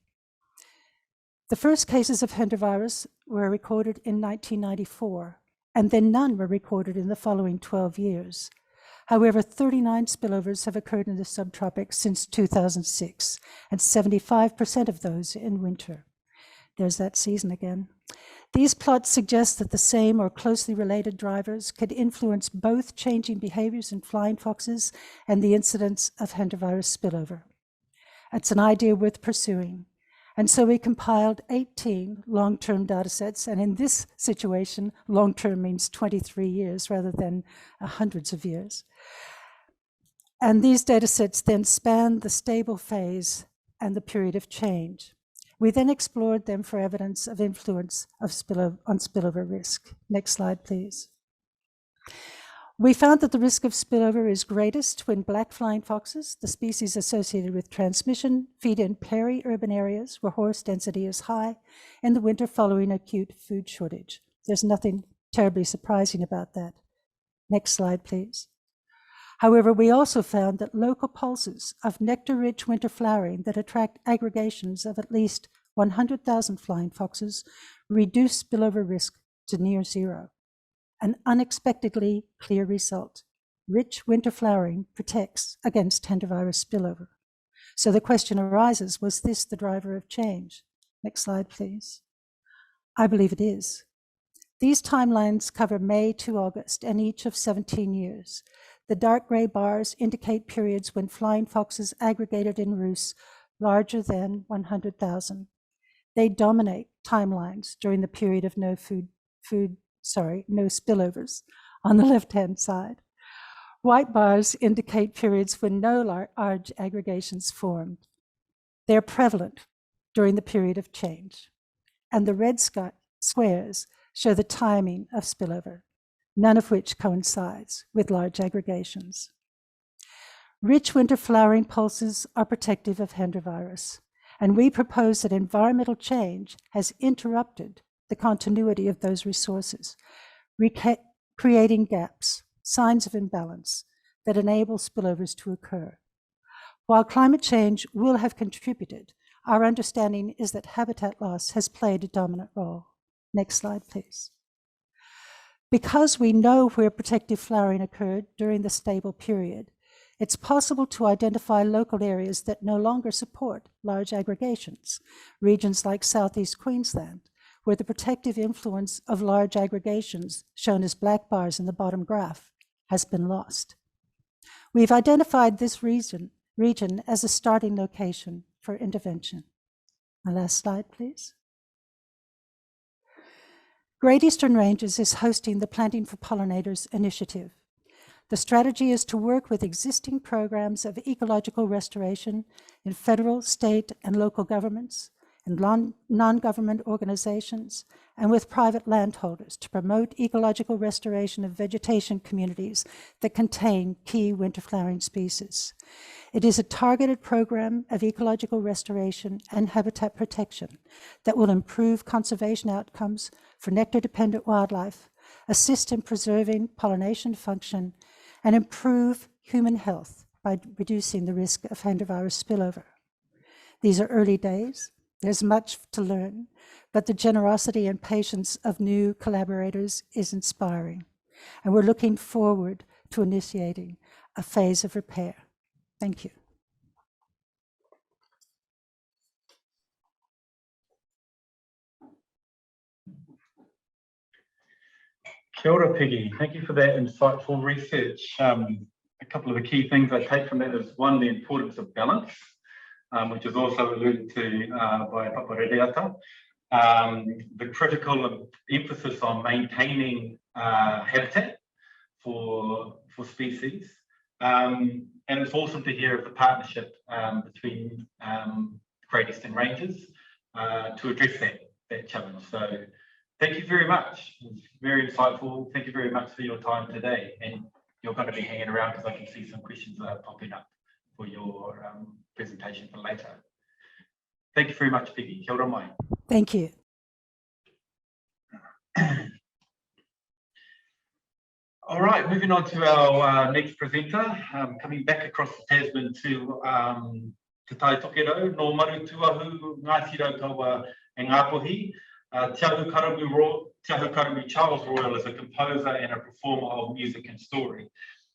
The first cases of hendervirus were recorded in 1994, and then none were recorded in the following 12 years. However, 39 spillovers have occurred in the subtropics since 2006, and 75% of those in winter. There's that season again. These plots suggest that the same or closely related drivers could influence both changing behaviors in flying foxes and the incidence of hendervirus spillover. It's an idea worth pursuing. And so we compiled 18 long-term data sets, and in this situation, long-term means 23 years rather than hundreds of years. And these data sets then span the stable phase and the period of change. We then explored them for evidence of influence of on spillover risk. Next slide, please. We found that the risk of spillover is greatest when black flying foxes, the species associated with transmission, feed in peri-urban areas where horse density is high in the winter following acute food shortage. There's nothing terribly surprising about that. Next slide, please. However, we also found that local pulses of nectar-rich winter flowering that attract aggregations of at least 100,000 flying foxes reduce spillover risk to near zero. An unexpectedly clear result. Rich winter flowering protects against hendervirus spillover. So the question arises, was this the driver of change? Next slide, please. I believe it is. These timelines cover May to August and each of 17 years. The dark gray bars indicate periods when flying foxes aggregated in roosts larger than 100,000. They dominate timelines during the period of no spillovers on the left-hand side. White bars indicate periods when no large aggregations formed. They're prevalent during the period of change. And the red squares show the timing of spillover, none of which coincides with large aggregations. Rich winter flowering pulses are protective of hendervirus, and we propose that environmental change has interrupted the continuity of those resources, creating gaps, signs of imbalance that enable spillovers to occur. While climate change will have contributed, our understanding is that habitat loss has played a dominant role. Next slide, please. Because we know where protective flowering occurred during the stable period, it's possible to identify local areas that no longer support large aggregations, regions like Southeast Queensland, where the protective influence of large aggregations, shown as black bars in the bottom graph, has been lost. We've identified this region as a starting location for intervention. My last slide, please. Great Eastern Ranges is hosting the Planting for Pollinators initiative. The strategy is to work with existing programs of ecological restoration in federal, state, and local governments, and non-government organizations, and with private landholders to promote ecological restoration of vegetation communities that contain key winter flowering species. It is a targeted program of ecological restoration and habitat protection that will improve conservation outcomes for nectar-dependent wildlife, assist in preserving pollination function, and improve human health by reducing the risk of hantavirus spillover. These are early days. There's much to learn, but the generosity and patience of new collaborators is inspiring, and we're looking forward to initiating a phase of repair. Thank you. Kia ora, Peggy. Thank you for that insightful research. A couple of the key things I take from that is, one, the importance of balance, which is also alluded to by Papa Redeata. The critical emphasis on maintaining habitat for species. And it's awesome to hear of the partnership between Great Eastern Ranges to address that challenge. So thank you very much. It's very insightful. Thank you very much for your time today. And you're going to be hanging around because I can see some questions that are popping up for your presentation for later. Thank you very much, Peggy. Kia ora mai. Thank you. All right, moving on to our next presenter, coming back across the Tasman to Te Tai Tokerau, no maru tuahu Ngāti Raukawa e Ngāpuhi. Te Ahu Karami Charles Royal is a composer and a performer of music and story.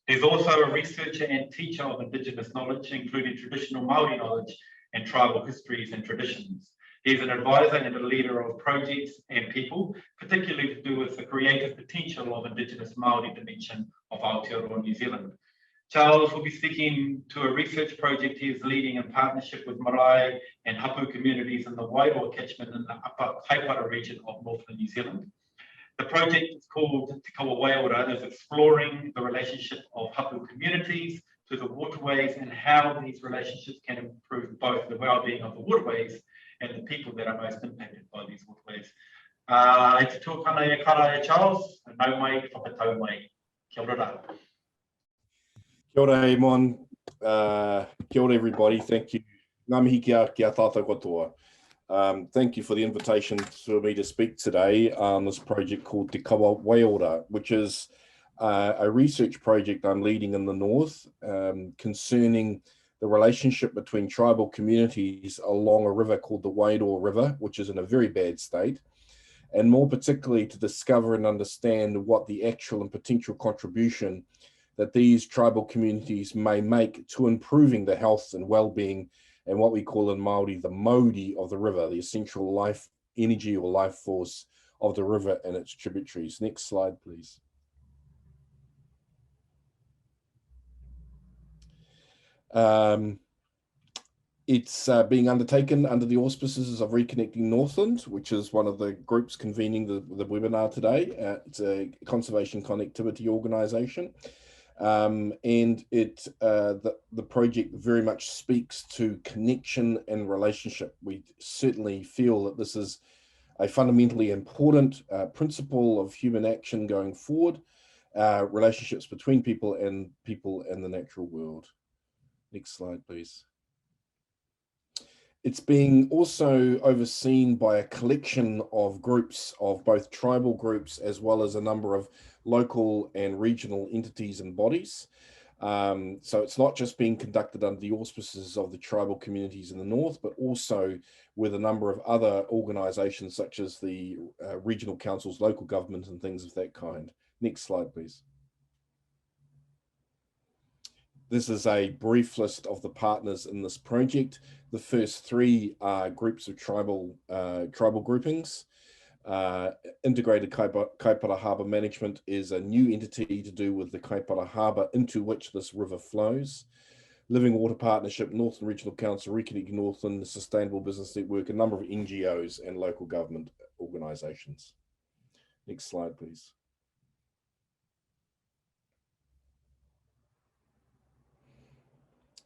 He's also a researcher and teacher of Indigenous knowledge, including traditional Māori knowledge and tribal histories and traditions. He's an advisor and a leader of projects and people, particularly to do with the creative potential of Indigenous Māori dimension of Aotearoa New Zealand. Charles will be speaking to a research project he is leading in partnership with marae and hapu communities in the Wairoa catchment in the Upper Kaipara region of northern New Zealand. The project is called Te Kawa Waiora and is exploring the relationship of hapu communities to the waterways and how these relationships can improve both the well-being of the waterways and the people that are most impacted by these waterways. E te tuakana e kara e Charles, nau mai, whakatau mai. Kia ora rā. Kia ora, Eamon. Kia ora, everybody. Thank you. Ngā mihi kia tātou katoa. Thank you for the invitation for me to speak today on this project called Te Kawa Waiora, which is a research project I'm leading in the north concerning the relationship between tribal communities along a river called the Wairoa River, which is in a very bad state, and more particularly to discover and understand what the actual and potential contribution that these tribal communities may make to improving the health and well-being and what we call in Māori the mauri of the river, the essential life energy or life force of the river and its tributaries. Next slide, please. It's being undertaken under the auspices of Reconnecting Northland, which is one of the groups convening the webinar today. It's a conservation connectivity organisation. And the project very much speaks to connection and relationship. We certainly feel that this is a fundamentally important principle of human action going forward, relationships between people and the natural world. Next slide, please. It's being also overseen by a collection of groups of both tribal groups as well as a number of local and regional entities and bodies. So it's not just being conducted under the auspices of the tribal communities in the north, but also with a number of other organisations such as the regional councils, local government and things of that kind. Next slide, please. This is a brief list of the partners in this project. The first three are groups of tribal groupings. Integrated Kaipara Harbour Management is a new entity to do with the Kaipara Harbour into which this river flows. Living Water Partnership, Northern Regional Council, Reconnecting Northland, the Sustainable Business Network, a number of NGOs and local government organisations. Next slide, please.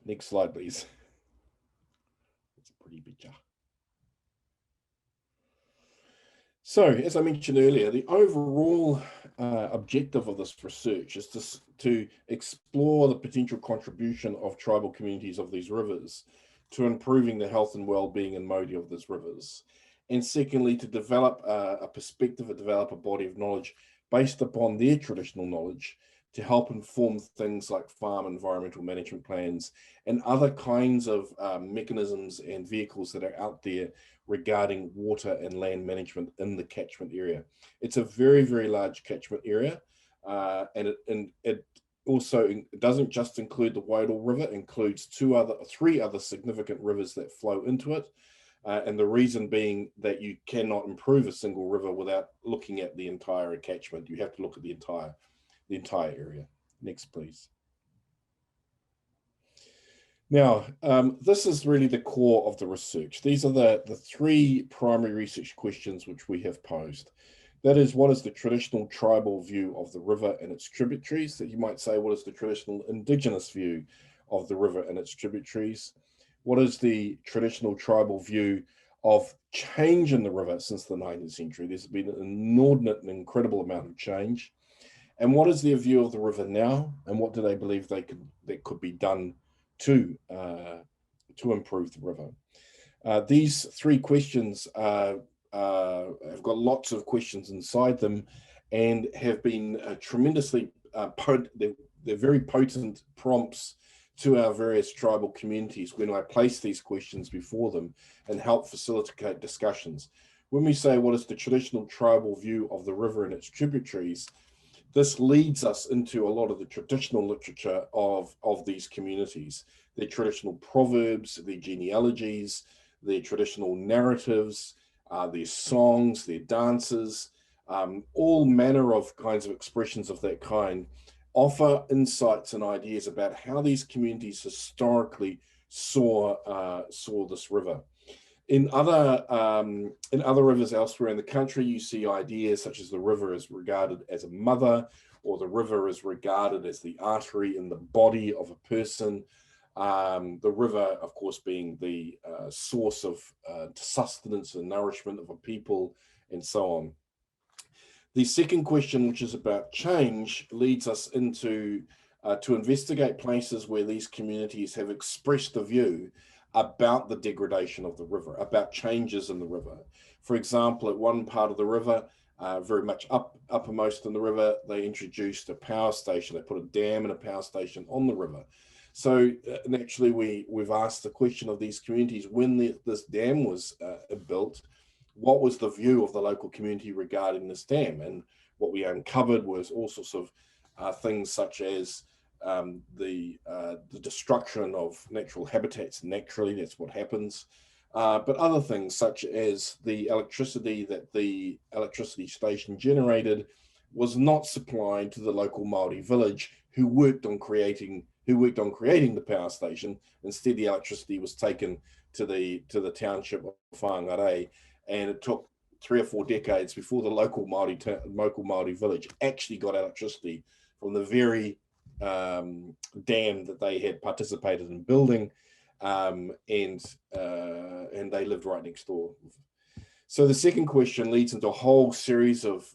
Next slide, please. It's a pretty picture. So, as I mentioned earlier, the overall objective of this research is to explore the potential contribution of tribal communities of these rivers to improving the health and well-being and mode of these rivers. And secondly, to develop a perspective, develop a body of knowledge based upon their traditional knowledge to help inform things like farm environmental management plans and other kinds of mechanisms and vehicles that are out there regarding water and land management in the catchment area. It's a very, very large catchment area, and it also doesn't just include the Wairau River, it includes three other significant rivers that flow into it. And the reason being that you cannot improve a single river without looking at the entire catchment. You have to look at the entire area. Next, please. Now, this is really the core of the research. These are the three primary research questions which we have posed. That is, what is the traditional tribal view of the river and its tributaries? That you might say, what is the traditional Indigenous view of the river and its tributaries? What is the traditional tribal view of change in the river since the 19th century? There's been an inordinate and incredible amount of change. And what is their view of the river now? And what do they believe that could be done to improve the river? These three questions have got lots of questions inside them and have been tremendously they're very potent prompts to our various tribal communities when I place these questions before them and help facilitate discussions. When we say what is the traditional tribal view of the river and its tributaries, this leads us into a lot of the traditional literature of these communities, their traditional proverbs, their genealogies, their traditional narratives, their songs, their dances, all manner of kinds of expressions of that kind offer insights and ideas about how these communities historically saw this river. In other rivers elsewhere in the country, you see ideas such as the river is regarded as a mother, or the river is regarded as the artery in the body of a person. The river, of course, being the source of sustenance and nourishment of a people, and so on. The second question, which is about change, leads us into to investigate places where these communities have expressed a view about the degradation of the river, about changes in the river. For example, at one part of the river, very much uppermost in the river, they introduced a power station. They put a dam and a power station on the river. So naturally, we've asked the question of these communities when this dam was built, what was the view of the local community regarding this dam? And what we uncovered was all sorts of things such as the destruction of natural habitats. Naturally, that's what happens. But other things such as the electricity that the electricity station generated was not supplied to the local Māori village who worked on creating the power station. Instead, the electricity was taken to the township of Whangarei, and it took 3 or 4 decades before the local Māori village actually got electricity from the very dam that they had participated in building, and they lived right next door. So the second question leads into a whole series of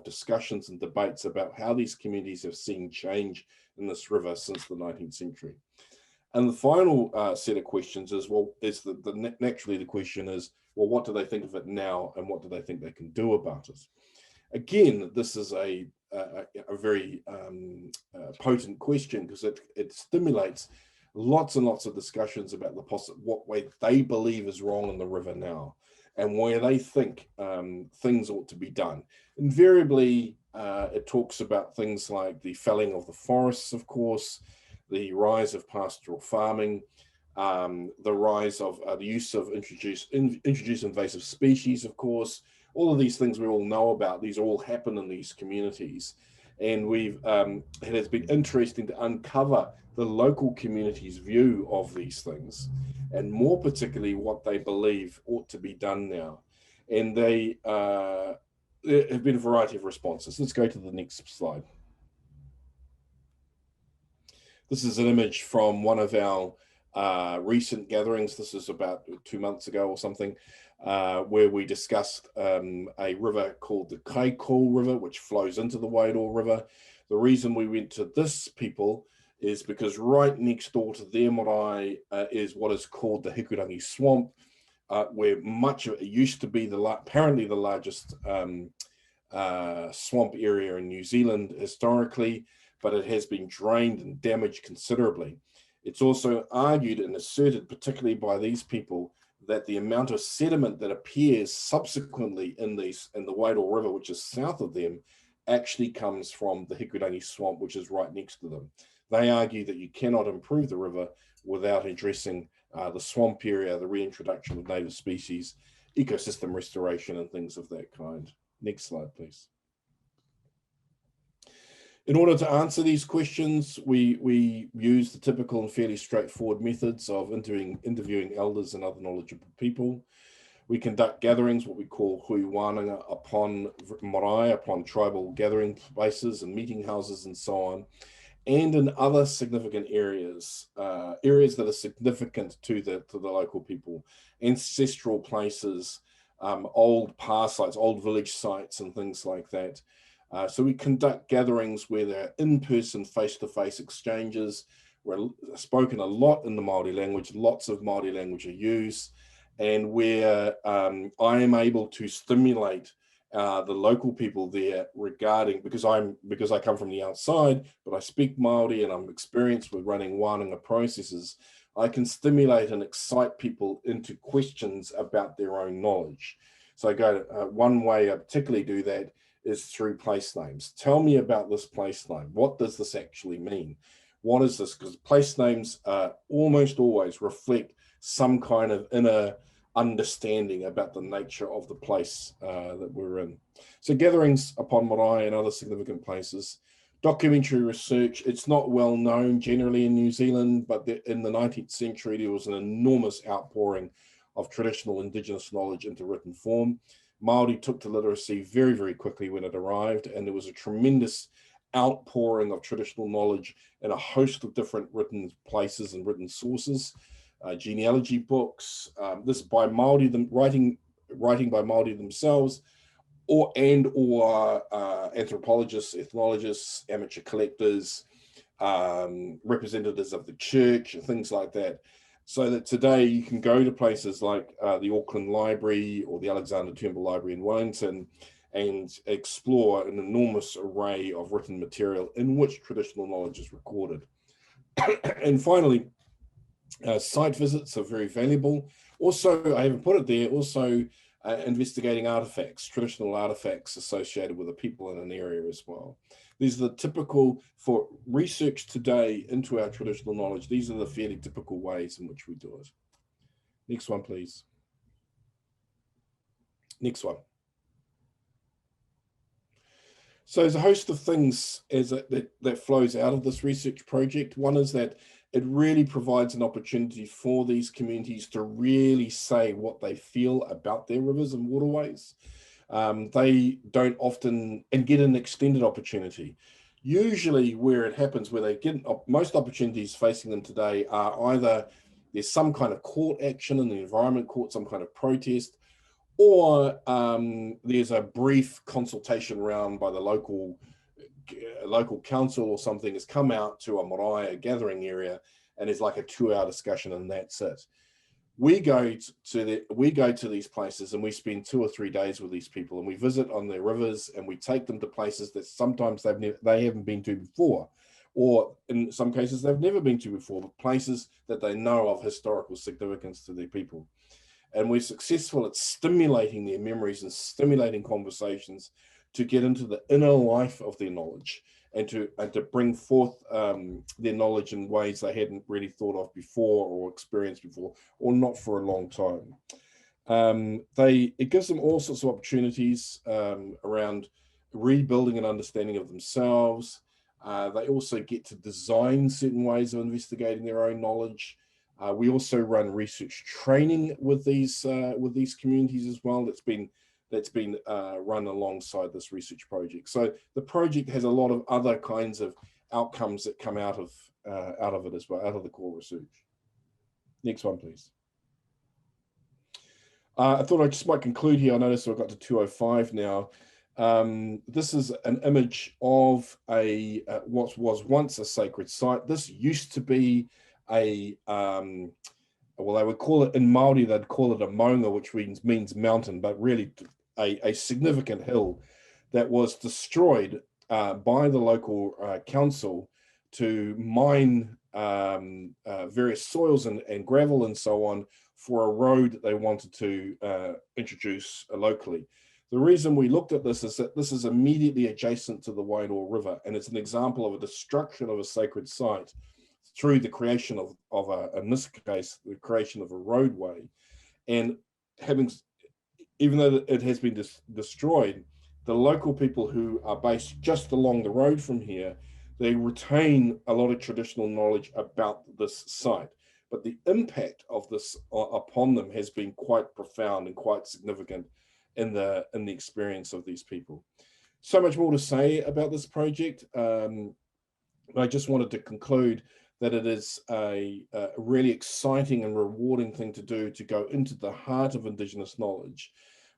discussions and debates about how these communities have seen change in this river since the 19th century. And the final set of questions is, naturally the question is, well, what do they think of it now, and what do they think they can do about it? Again, this is a very potent question because it stimulates lots and lots of discussions about what way they believe is wrong in the river now, and where they think things ought to be done. Invariably, it talks about things like the felling of the forests, of course, the rise of pastoral farming, the rise of the use of introduced invasive species, of course. All of these things we all know about. These all happen in these communities. And it has been interesting to uncover the local community's view of these things, and more particularly what they believe ought to be done now. And there have been a variety of responses. Let's go to the next slide. This is an image from one of our recent gatherings. This is about 2 months ago or something, where we discussed a river called the Kaikoul River, which flows into the Wairoa River. The reason we went to this people is because right next door to their marae is what is called the Hikurangi Swamp, where much of it used to be apparently the largest swamp area in New Zealand historically, but it has been drained and damaged considerably. It's also argued and asserted, particularly by these people, that the amount of sediment that appears subsequently in the Wairoa River, which is south of them, actually comes from the Hikurangi Swamp, which is right next to them. They argue that you cannot improve the river without addressing the swamp area, the reintroduction of native species, ecosystem restoration, and things of that kind. Next slide, please. In order to answer these questions, we use the typical and fairly straightforward methods of interviewing elders and other knowledgeable people. We conduct gatherings, what we call hui wānanga, upon marae, upon tribal gathering places and meeting houses and so on, and in other significant areas, areas that are significant to the local people, ancestral places, old past sites, old village sites and things like that. So we conduct gatherings where there are in-person, face-to-face exchanges. We're spoken a lot in the Māori language, lots of Māori language are used, and where I am able to stimulate the local people there regarding, because I come from the outside, but I speak Māori and I'm experienced with running wānanga processes, I can stimulate and excite people into questions about their own knowledge. So I go, one way I particularly do that is through place names. Tell me about this place name. What does this actually mean? What is this? Because place names almost always reflect some kind of inner understanding about the nature of the place that we're in. So gatherings upon marae and other significant places. Documentary research, it's not well known generally in New Zealand, but in the 19th century, there was an enormous outpouring of traditional Indigenous knowledge into written form. Māori took to literacy very, very quickly when it arrived, and there was a tremendous outpouring of traditional knowledge in a host of different written places and written sources, genealogy books, this by Māori, writing by Māori themselves, or anthropologists, ethnologists, amateur collectors, representatives of the church, and things like that. So that today you can go to places like the Auckland Library or the Alexander Turnbull Library in Wellington and explore an enormous array of written material in which traditional knowledge is recorded. And finally, site visits are very valuable. Also, I haven't put it there, also investigating artifacts, traditional artifacts associated with the people in an area as well. These are the typical, for research today into our traditional knowledge, these are the fairly typical ways in which we do it. Next one, please. Next one. So there's a host of things that flows out of this research project. One is that it really provides an opportunity for these communities to really say what they feel about their rivers and waterways. They don't often, and get an extended opportunity. Usually where it happens, where they get, most opportunities facing them today are either there's some kind of court action in the environment court, some kind of protest, or there's a brief consultation round by the local council or something has come out to a marae gathering area, and it's like a 2-hour discussion, and that's it. We go to these places and we spend 2 or 3 days with these people, and we visit on their rivers, and we take them to places that sometimes they haven't been to before, or in some cases they've never been to before, but places that they know of historical significance to their people. And we're successful at stimulating their memories and stimulating conversations to get into the inner life of their knowledge, and to bring forth their knowledge in ways they hadn't really thought of before or experienced before, or not for a long time. It gives them all sorts of opportunities around rebuilding an understanding of themselves. They also get to design certain ways of investigating their own knowledge. We also run research training with these communities as well. That's been run alongside this research project. So the project has a lot of other kinds of outcomes that come out of it as well, out of the core research. Next one, please. I thought I just might conclude here. I noticed I've got to 2:05 now. This is an image of what was once a sacred site. This used to be a, well, they would call it, in Māori, they'd call it a maunga, which means mountain, but really a significant hill that was destroyed by the local council to mine various soils and gravel and so on for a road that they wanted to introduce locally. The reason we looked at this is that this is immediately adjacent to the Wairua River, and it's an example of a destruction of a sacred site through the creation of in this case, the creation of a roadway. And even though it has been destroyed, the local people who are based just along the road from here, they retain a lot of traditional knowledge about this site. But the impact of this upon them has been quite profound and quite significant in the experience of these people. So much more to say about this project. I just wanted to conclude that it is a really exciting and rewarding thing to do, to go into the heart of Indigenous knowledge,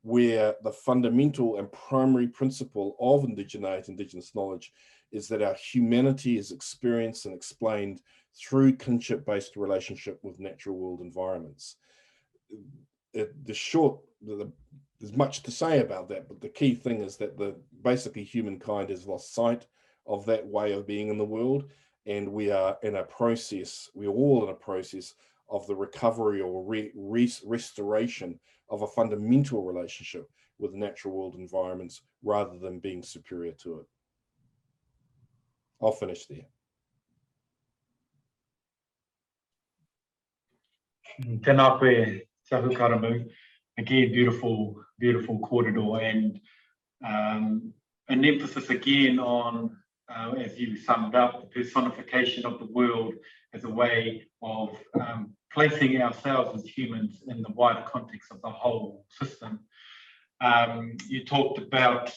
where the fundamental and primary principle of Indigenous knowledge is that our humanity is experienced and explained through kinship-based relationship with natural world environments. There's much to say about that, but the key thing is that basically humankind has lost sight of that way of being in the world, and we are in a process, we're all in a process of the recovery or restoration of a fundamental relationship with natural world environments rather than being superior to it. I'll finish there. Tēnā koe, Tahu Karamu. Again, beautiful, beautiful corridor, and an emphasis again on, as you summed up, the personification of the world as a way of placing ourselves as humans in the wider context of the whole system. You talked about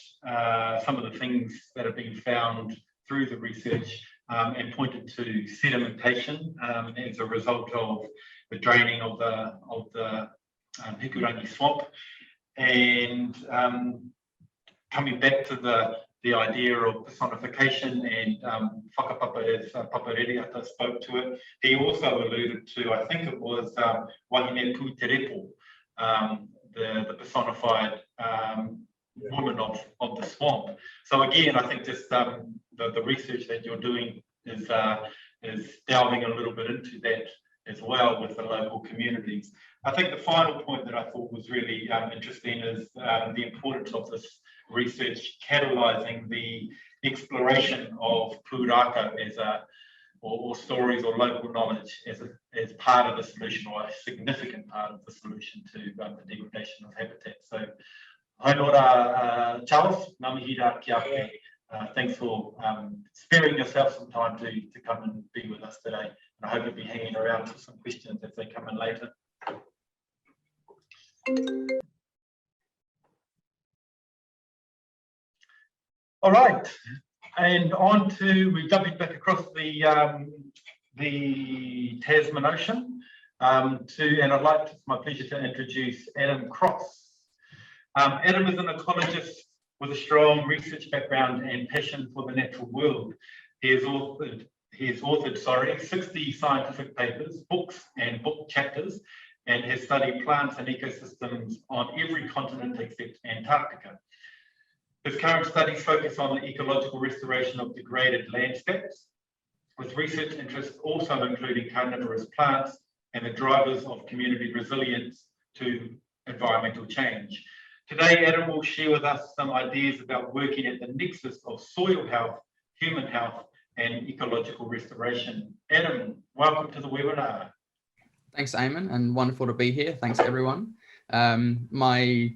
some of the things that have been found through the research and pointed to sedimentation as a result of the draining of the Hikurangi Swamp, and coming back to the idea of personification and whakapapa, as Papa Reriata spoke to it. He also alluded to, I think it was Wahine Puiterepo, the personified woman of the swamp. So again, I think just the research that you're doing is delving a little bit into that as well with the local communities. I think the final point that I thought was really interesting is the importance of this research catalyzing the exploration of pūrākau as or stories or local knowledge as part of the solution, or a significant part of the solution to the degradation of habitat. So, hai nora, Charles, ngā mihi rā ki ake. Thanks for sparing yourself some time to come and be with us today. And I hope you'll be hanging around for some questions if they come in later. All right, and on to, we're jumping back across the Tasman Ocean and I'd like to, it's my pleasure to introduce Adam Cross. Adam is an ecologist with a strong research background and passion for the natural world. He has authored 60 scientific papers, books and book chapters, and has studied plants and ecosystems on every continent except Antarctica. His current studies focus on the ecological restoration of degraded landscapes, with research interests also including carnivorous plants and the drivers of community resilience to environmental change. Today, Adam will share with us some ideas about working at the nexus of soil health, human health, and ecological restoration. Adam, welcome to the webinar. Thanks, Eamon, and wonderful to be here. Thanks, everyone. My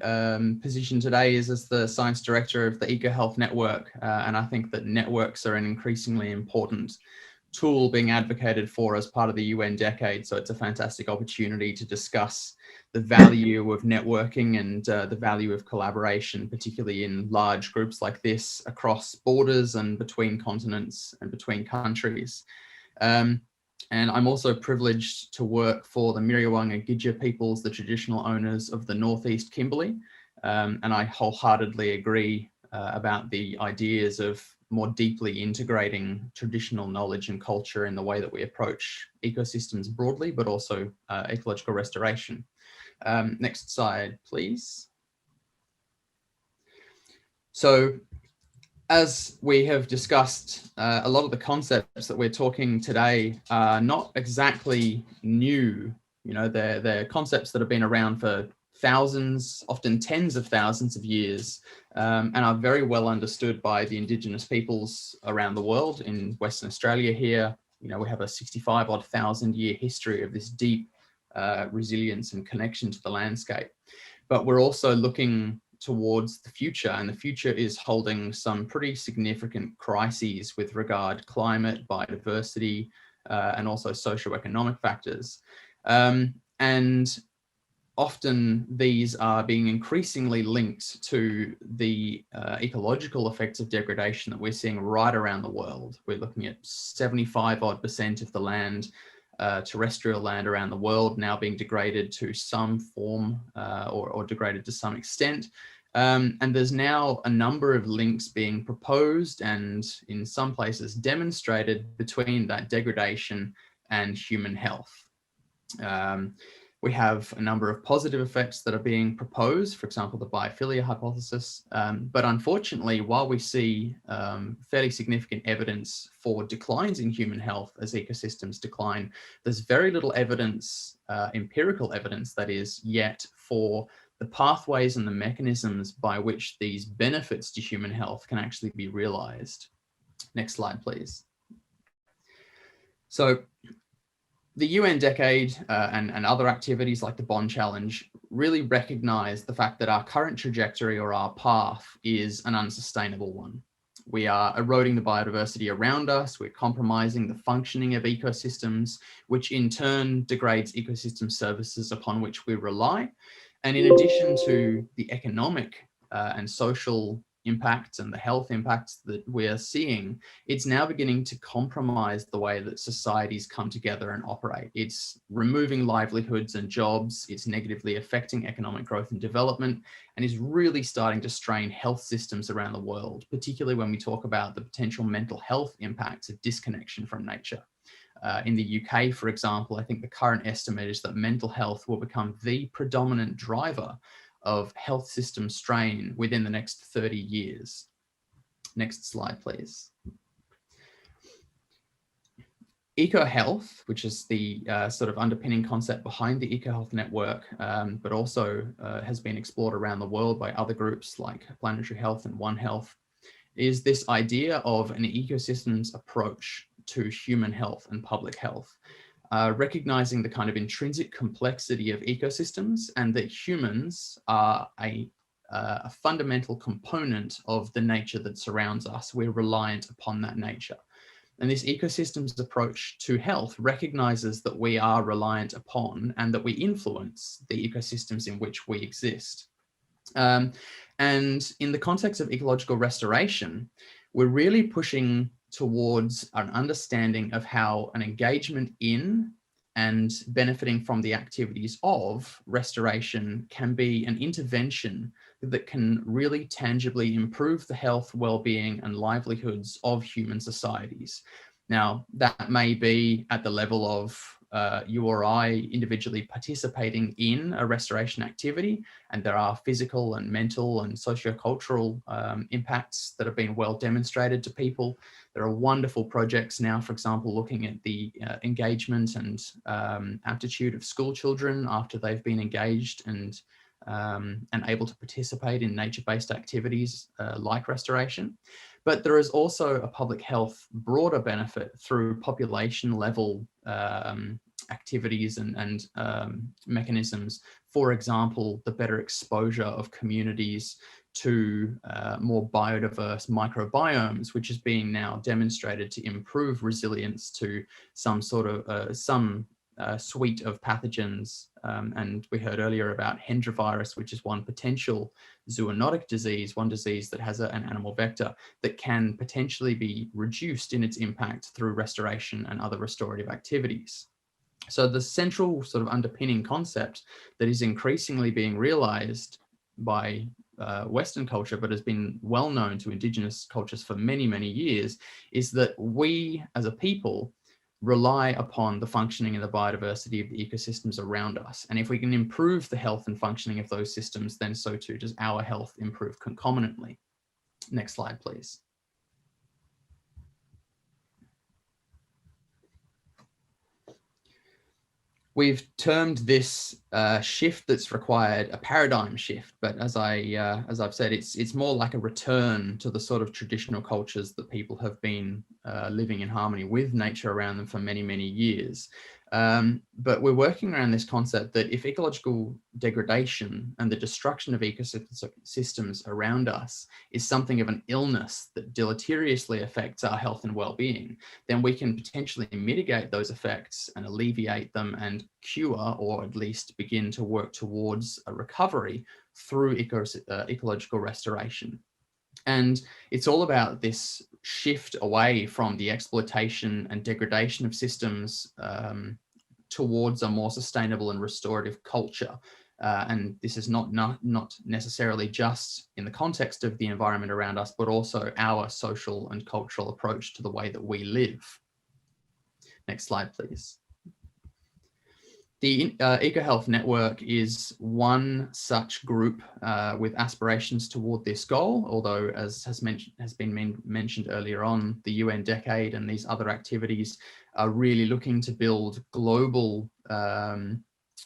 position today is as the Science Director of the Ecohealth Network, and I think that networks are an increasingly important tool being advocated for as part of the UN decade. So it's a fantastic opportunity to discuss the value of networking and the value of collaboration, particularly in large groups like this across borders and between continents and between countries. And I'm also privileged to work for the Miriwanga Gidja peoples, the traditional owners of the Northeast Kimberley. And I wholeheartedly agree about the ideas of more deeply integrating traditional knowledge and culture in the way that we approach ecosystems broadly, but also ecological restoration. Next slide, please. So, as we have discussed, a lot of the concepts that we're talking today are not exactly new. You know, they're concepts that have been around for thousands, often tens of thousands of years, and are very well understood by the Indigenous peoples around the world. In Western Australia here, you know, we have a 65-odd thousand year history of this deep resilience and connection to the landscape. But we're also looking towards the future, and the future is holding some pretty significant crises with regard to climate, biodiversity, and also socioeconomic factors. And often these are being increasingly linked to the ecological effects of degradation that we're seeing right around the world. We're looking at 75-odd% of the land, terrestrial land around the world now being degraded to some form or degraded to some extent. And there's now a number of links being proposed and in some places demonstrated between that degradation and human health. We have a number of positive effects that are being proposed, for example, the biophilia hypothesis. But unfortunately, while we see fairly significant evidence for declines in human health as ecosystems decline, there's very little evidence, empirical evidence that is, yet for the pathways and the mechanisms by which these benefits to human health can actually be realized. Next slide, please. So the UN Decade and other activities like the Bond Challenge really recognize the fact that our current trajectory or our path is an unsustainable one. We are eroding the biodiversity around us, we're compromising the functioning of ecosystems, which in turn degrades ecosystem services upon which we rely. And in addition to the economic and social impacts and the health impacts that we're seeing, it's now beginning to compromise the way that societies come together and operate. It's removing livelihoods and jobs, it's negatively affecting economic growth and development, and is really starting to strain health systems around the world, particularly when we talk about the potential mental health impacts of disconnection from nature. In the UK, for example, I think the current estimate is that mental health will become the predominant driver of health system strain within the next 30 years. Next slide, please. Ecohealth, which is the sort of underpinning concept behind the Ecohealth network, but also has been explored around the world by other groups like Planetary Health and One Health, is this idea of an ecosystem's approach to human health and public health. Recognizing the kind of intrinsic complexity of ecosystems and that humans are a fundamental component of the nature that surrounds us. We're reliant upon that nature. And this ecosystem's approach to health recognizes that we are reliant upon and that we influence the ecosystems in which we exist. And in the context of ecological restoration, we're really pushing towards an understanding of how an engagement in and benefiting from the activities of restoration can be an intervention that can really tangibly improve the health, well-being, and livelihoods of human societies. Now, that may be at the level of you or I individually participating in a restoration activity, and there are physical and mental and sociocultural impacts that have been well demonstrated to people. There are wonderful projects now, for example, looking at the engagement and aptitude of school children after they've been engaged and able to participate in nature-based activities like restoration. But there is also a public health broader benefit through population level activities and mechanisms. For example, the better exposure of communities to more biodiverse microbiomes, which is being now demonstrated to improve resilience to some sort of some suite of pathogens. And we heard earlier about Hendra virus, which is one potential zoonotic disease, one disease that has an animal vector that can potentially be reduced in its impact through restoration and other restorative activities. So the central sort of underpinning concept that is increasingly being realized by Western culture, but has been well known to Indigenous cultures for many, many years, is that we as a people rely upon the functioning and the biodiversity of the ecosystems around us. And if we can improve the health and functioning of those systems, then so too does our health improve concomitantly. Next slide, please. We've termed this shift that's required a paradigm shift, but as I've said, it's more like a return to the sort of traditional cultures that people have been living in harmony with nature around them for many, many years. But we're working around this concept that if ecological degradation and the destruction of ecosystems around us is something of an illness that deleteriously affects our health and well-being, then we can potentially mitigate those effects and alleviate them and cure, or at least begin to work towards a recovery through ecological restoration. And it's all about this shift away from the exploitation and degradation of systems towards a more sustainable and restorative culture. And this is not necessarily just in the context of the environment around us, but also our social and cultural approach to the way that we live. Next slide, please. The Ecohealth Network is one such group with aspirations toward this goal, although as has been mentioned earlier on, the UN Decade and these other activities are really looking to build global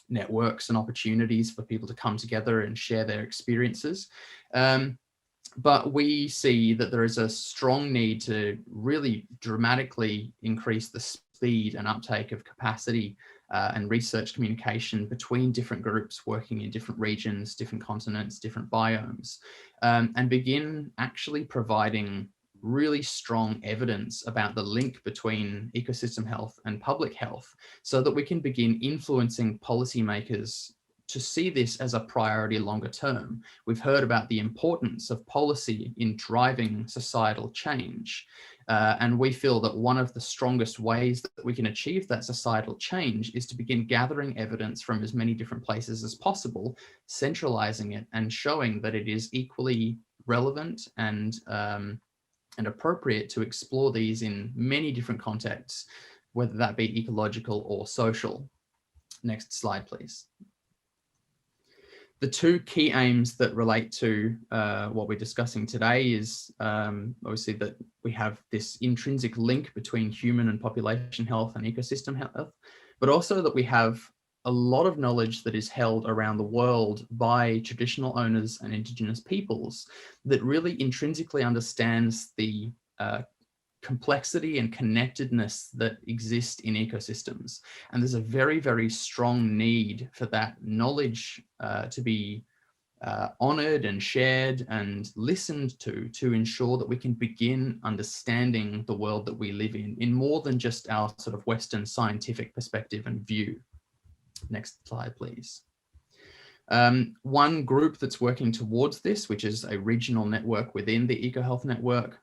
networks and opportunities for people to come together and share their experiences. But we see that there is a strong need to really dramatically increase the speed and uptake of capacity and research communication between different groups working in different regions, different continents, different biomes, and begin actually providing really strong evidence about the link between ecosystem health and public health, so that we can begin influencing policymakers to see this as a priority longer term. We've heard about the importance of policy in driving societal change. And we feel that one of the strongest ways that we can achieve that societal change is to begin gathering evidence from as many different places as possible, centralizing it and showing that it is equally relevant and appropriate to explore these in many different contexts, whether that be ecological or social. Next slide, please. The two key aims that relate to what we're discussing today is obviously that we have this intrinsic link between human and population health and ecosystem health, but also that we have a lot of knowledge that is held around the world by traditional owners and Indigenous peoples that really intrinsically understands the complexity and connectedness that exist in ecosystems. And there's a very, very strong need for that knowledge to be honored and shared and listened to ensure that we can begin understanding the world that we live in more than just our sort of Western scientific perspective and view. Next slide, please. One group that's working towards this, which is a regional network within the Ecohealth Network,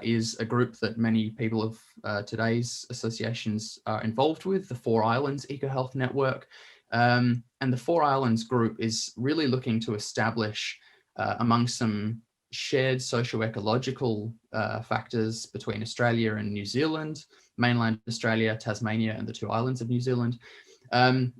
is a group that many people of today's associations are involved with, the Four Islands Ecohealth Network. And the Four Islands group is really looking to establish among some shared socio-ecological factors between Australia and New Zealand, mainland Australia, Tasmania, and the two islands of New Zealand, an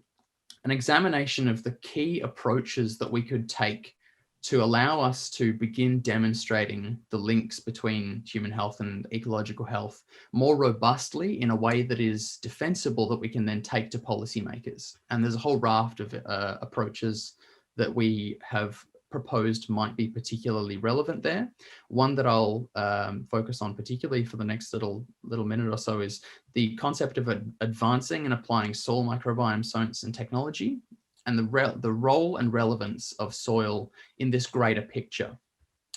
examination of the key approaches that we could take to allow us to begin demonstrating the links between human health and ecological health more robustly in a way that is defensible, that we can then take to policymakers. And there's a whole raft of approaches that we have proposed might be particularly relevant there. One that I'll focus on particularly for the next little minute or so is the concept of advancing and applying soil microbiome science and technology, and the role and relevance of soil in this greater picture.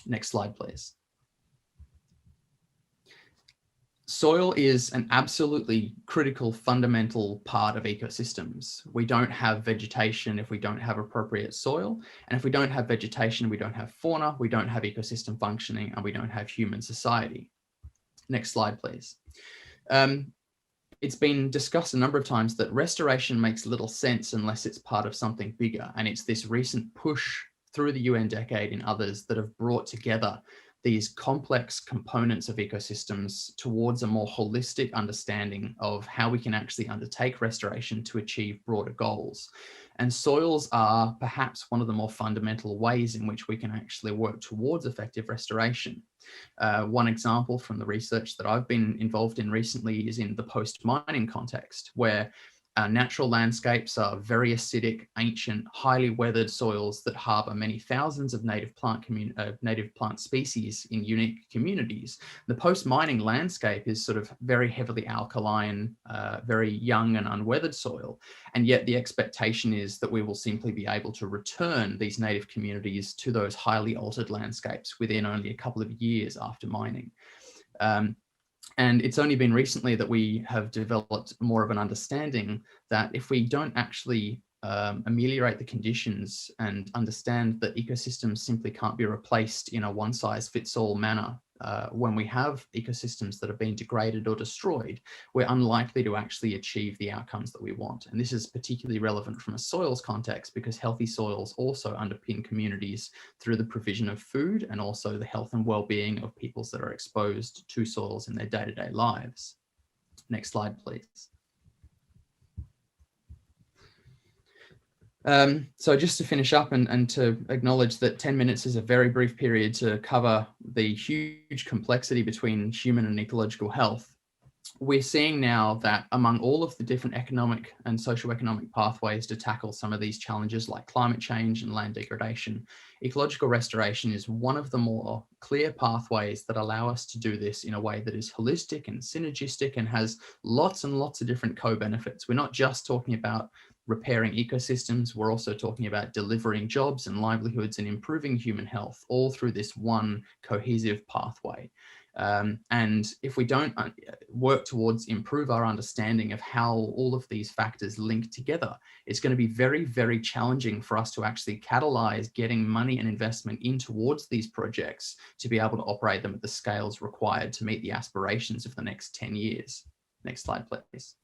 Next slide, please. Soil is an absolutely critical, fundamental part of ecosystems. We don't have vegetation if we don't have appropriate soil. And if we don't have vegetation, we don't have fauna, we don't have ecosystem functioning, and we don't have human society. Next slide, please. It's been discussed a number of times that restoration makes little sense unless it's part of something bigger. And it's this recent push through the UN decade and others that have brought together these complex components of ecosystems towards a more holistic understanding of how we can actually undertake restoration to achieve broader goals. And soils are perhaps one of the more fundamental ways in which we can actually work towards effective restoration. One example from the research that I've been involved in recently is in the post-mining context, where natural landscapes are very acidic, ancient, highly weathered soils that harbor many thousands of native plant species in unique communities. The post-mining landscape is sort of very heavily alkaline, very young and unweathered soil. And yet the expectation is that we will simply be able to return these native communities to those highly altered landscapes within only a couple of years after mining. And it's only been recently that we have developed more of an understanding that if we don't actually ameliorate the conditions and understand that ecosystems simply can't be replaced in a one-size-fits-all manner, when we have ecosystems that have been degraded or destroyed, we're unlikely to actually achieve the outcomes that we want. And this is particularly relevant from a soils context because healthy soils also underpin communities through the provision of food and also the health and well-being of peoples that are exposed to soils in their day-to-day lives. Next slide, please. So just to finish up and to acknowledge that 10 minutes is a very brief period to cover the huge complexity between human and ecological health, we're seeing now that among all of the different economic and socioeconomic pathways to tackle some of these challenges like climate change and land degradation, ecological restoration is one of the more clear pathways that allow us to do this in a way that is holistic and synergistic and has lots and lots of different co-benefits. We're not just talking about repairing ecosystems, we're also talking about delivering jobs and livelihoods and improving human health, all through this one cohesive pathway. And if we don't work towards improve our understanding of how all of these factors link together, it's going to be very, very challenging for us to actually catalyze getting money and investment in towards these projects to be able to operate them at the scales required to meet the aspirations of the next 10 years. Next slide, please.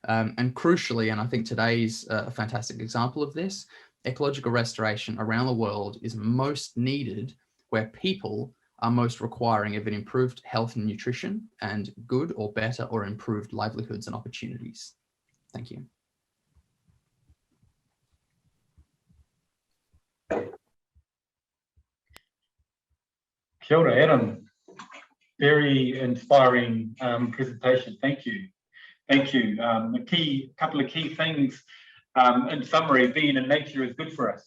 And crucially, and I think today's a fantastic example of this, ecological restoration around the world is most needed where people are most requiring of an improved health and nutrition and good or better or improved livelihoods and opportunities. Thank you. Kia ora, Adam. Very inspiring presentation. Thank you. Thank you. A couple of key things in summary, being in nature is good for us.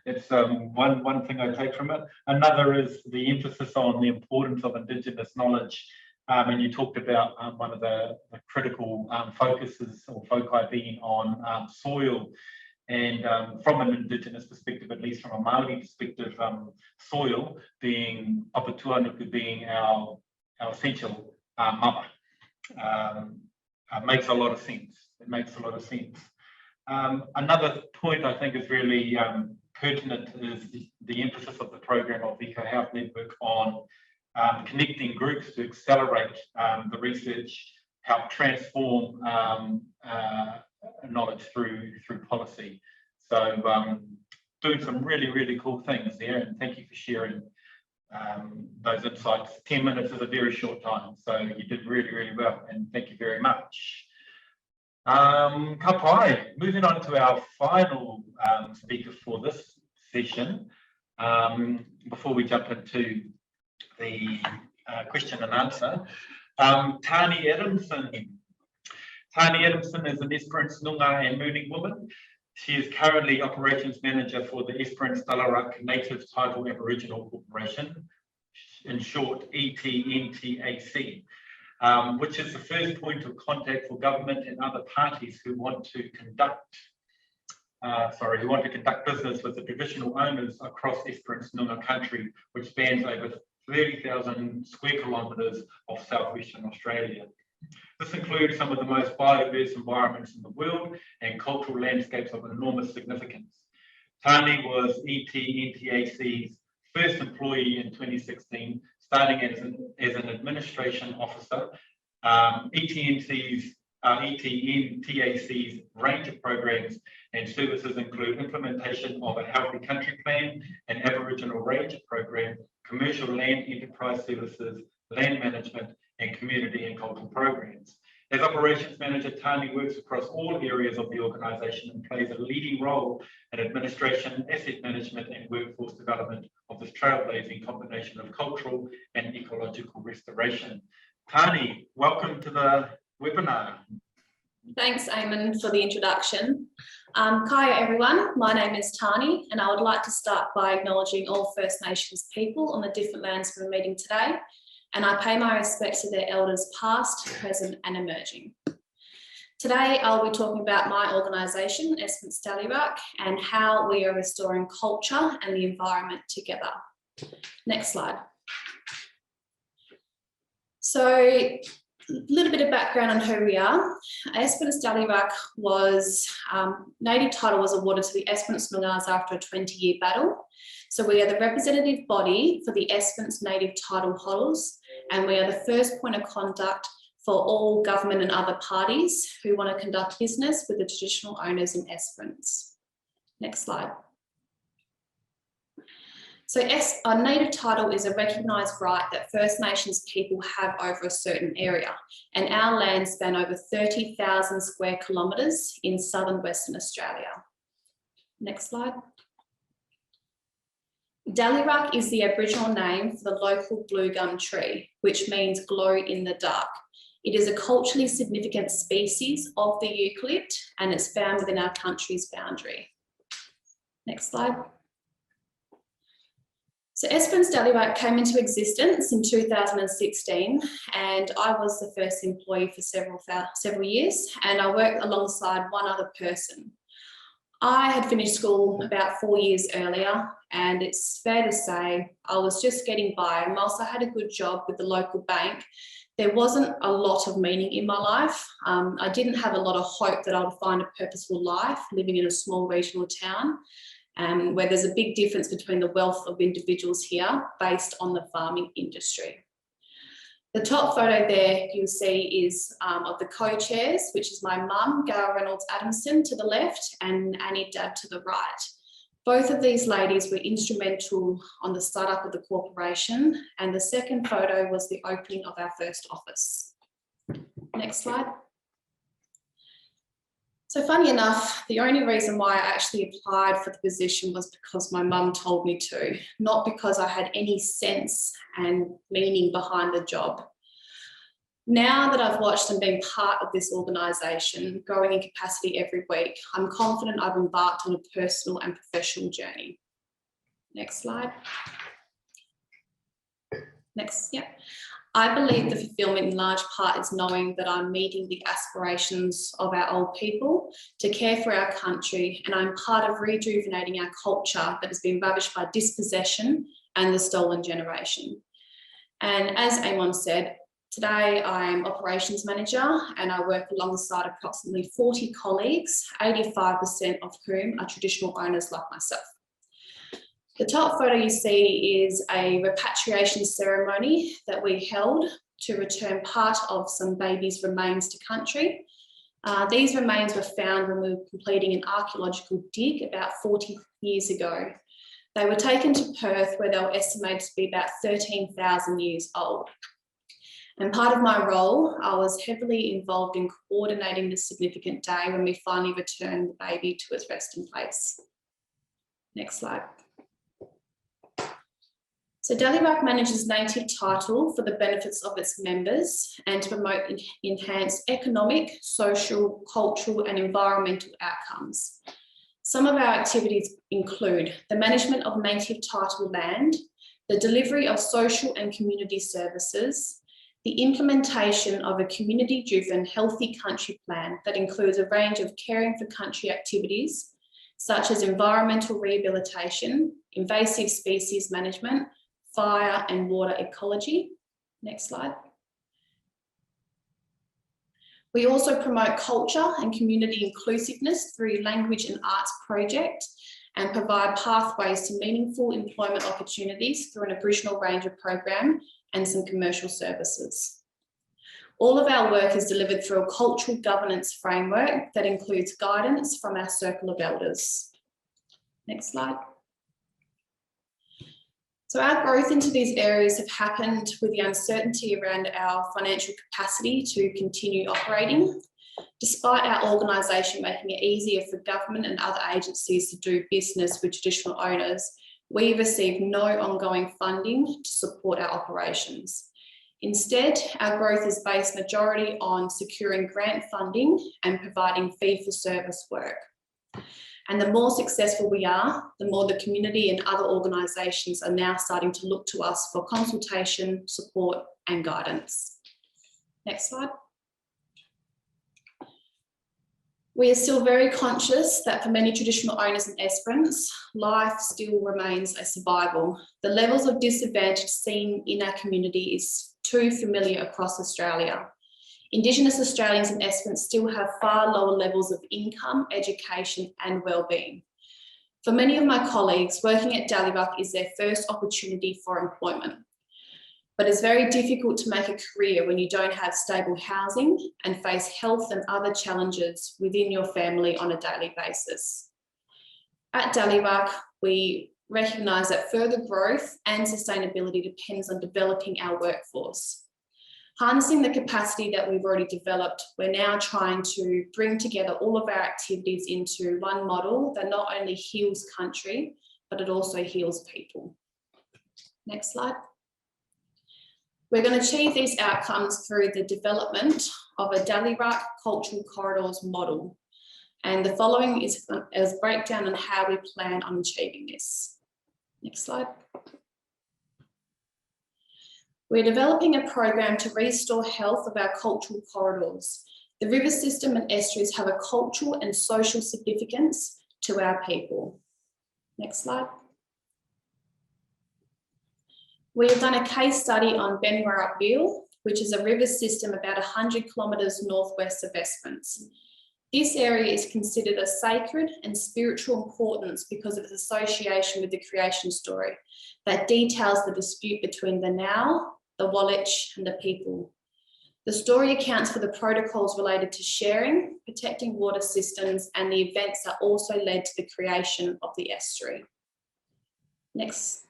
It's one thing I take from it. Another is the emphasis on the importance of Indigenous knowledge. And you talked about one of the critical focuses or foci being on soil. And from an Indigenous perspective, at least from a Māori perspective, soil being Papatuanuku being our essential mama. Makes a lot of sense. It makes a lot of sense. Another point I think is really pertinent is the emphasis of the program of the Ecohealth Network on connecting groups to accelerate the research, help transform knowledge through policy. So doing some really, really cool things there, and thank you for sharing those insights. 10 minutes is a very short time, so you did really, really well, and thank you very much. Ka pai. Moving on to our final speaker for this session, before we jump into the question and answer, Tani Adamson. Tani Adamson is an Esperance Noongar and Mooning woman. She is currently Operations Manager for the Esperance Dailyruck Native Title Aboriginal Corporation, in short ETNTAC, which is the first point of contact for government and other parties who want to conduct business with the traditional owners across Esperance Noongar country, which spans over 30,000 square kilometres of southwestern Australia. This includes some of the most biodiverse environments in the world and cultural landscapes of enormous significance. Tani was ETNTAC's first employee in 2016, starting as an administration officer. ETNTAC's range of programs and services include implementation of a Healthy Country Plan, an Aboriginal Ranger program, commercial land enterprise services, land management, and community and cultural programs. As operations manager, Tani works across all areas of the organisation and plays a leading role in administration, asset management, and workforce development of this trailblazing combination of cultural and ecological restoration. Tani, welcome to the webinar. Thanks, Eamon, for the introduction. Kaya, everyone. My name is Tani, and I would like to start by acknowledging all First Nations people on the different lands we're meeting today, and I pay my respects to their elders past, present, and emerging. Today, I'll be talking about my organisation, Esperance Dailyruck, and how we are restoring culture and the environment together. Next slide. So, a little bit of background on who we are. Esperance Dailyruck was, native title was awarded to the Esperance Noongars after a 20-year battle. So we are the representative body for the Esperance native title holders, and we are the first point of contact for all government and other parties who want to conduct business with the traditional owners in Esperance. Next slide. So a native title is a recognised right that First Nations people have over a certain area, and our lands span over 30,000 square kilometres in southern Western Australia. Next slide. Dailyruck is the Aboriginal name for the local blue gum tree, which means glow in the dark. It is a culturally significant species of the eucalypt, and it's found within our country's boundary. Next slide. So Esperance Dailyruck came into existence in 2016, and I was the first employee for several years, and I worked alongside one other person. I had finished school about 4 years earlier, and it's fair to say I was just getting by, and whilst I had a good job with the local bank, there wasn't a lot of meaning in my life. I didn't have a lot of hope that I would find a purposeful life living in a small regional town, where there's a big difference between the wealth of individuals here based on the farming industry. The top photo there you'll see is of the co-chairs, which is my mum, Gail Reynolds Adamson, to the left, and Annie Dabb to the right. Both of these ladies were instrumental on the startup of the corporation, and the second photo was the opening of our first office. Next slide. So funny enough, the only reason why I actually applied for the position was because my mum told me to, not because I had any sense and meaning behind the job. Now that I've watched and been part of this organisation, growing in capacity every week, I'm confident I've embarked on a personal and professional journey. Next slide. Next, yeah. I believe the fulfilment in large part is knowing that I'm meeting the aspirations of our old people to care for our country, and I'm part of rejuvenating our culture that has been ravished by dispossession and the stolen generation. And as Eamon said, today I'm operations manager, and I work alongside approximately 40 colleagues, 85% of whom are traditional owners like myself. The top photo you see is a repatriation ceremony that we held to return part of some babies' remains to country. These remains were found when we were completing an archaeological dig about 40 years ago. They were taken to Perth, where they were estimated to be about 13,000 years old. And part of my role, I was heavily involved in coordinating the significant day when we finally returned the baby to its resting place. Next slide. So Dailyruck manages native title for the benefits of its members and to promote enhanced economic, social, cultural and environmental outcomes. Some of our activities include the management of native title land, the delivery of social and community services, the implementation of a community-driven healthy country plan that includes a range of caring for country activities, such as environmental rehabilitation, invasive species management, fire and water ecology. Next slide. We also promote culture and community inclusiveness through language and arts project and provide pathways to meaningful employment opportunities through an Aboriginal Ranger program and some commercial services. All of our work is delivered through a cultural governance framework that includes guidance from our Circle of Elders. Next slide. So our growth into these areas have happened with the uncertainty around our financial capacity to continue operating. Despite our organisation making it easier for government and other agencies to do business with traditional owners, we receive no ongoing funding to support our operations. Instead, our growth is based majority on securing grant funding and providing fee-for-service work. And the more successful we are, the more the community and other organisations are now starting to look to us for consultation, support and guidance. Next slide. We are still very conscious that for many traditional owners and Esperance, life still remains a survival. The levels of disadvantage seen in our community is too familiar across Australia. Indigenous Australians and Esperance still have far lower levels of income, education and wellbeing. For many of my colleagues, working at Dailyruck is their first opportunity for employment. But it's very difficult to make a career when you don't have stable housing and face health and other challenges within your family on a daily basis. At Dailyruck, we recognise that further growth and sustainability depends on developing our workforce. Harnessing the capacity that we've already developed, we're now trying to bring together all of our activities into one model that not only heals country, but it also heals people. Next slide. We're going to achieve these outcomes through the development of a Dailyruck Cultural Corridors model. And the following is a breakdown on how we plan on achieving this. Next slide. We're developing a program to restore health of our cultural corridors. The river system and estuaries have a cultural and social significance to our people. Next slide. We have done a case study on Benwarra Beale, which is a river system about 100 kilometres northwest of Esperance. This area is considered a sacred and spiritual importance because of its association with the creation story that details the dispute between the Now, the Wallach and the people. The story accounts for the protocols related to sharing, protecting water systems and the events that also led to the creation of the estuary. Next.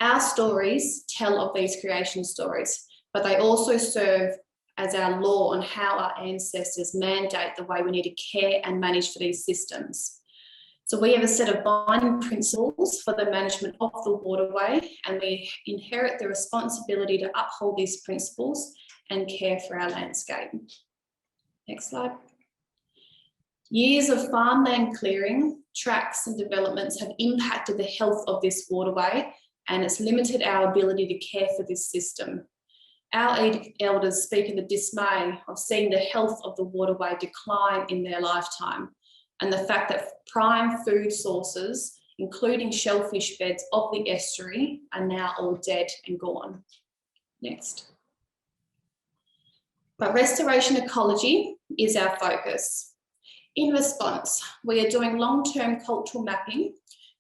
Our stories tell of these creation stories, but they also serve as our law on how our ancestors mandate the way we need to care and manage for these systems. So we have a set of binding principles for the management of the waterway, and we inherit the responsibility to uphold these principles and care for our landscape. Next slide. Years of farmland clearing, tracks and developments have impacted the health of this waterway, and it's limited our ability to care for this system. Our elders speak of the dismay of seeing the health of the waterway decline in their lifetime, and the fact that prime food sources, including shellfish beds of the estuary, are now all dead and gone. Next. But restoration ecology is our focus. In response, we are doing long-term cultural mapping,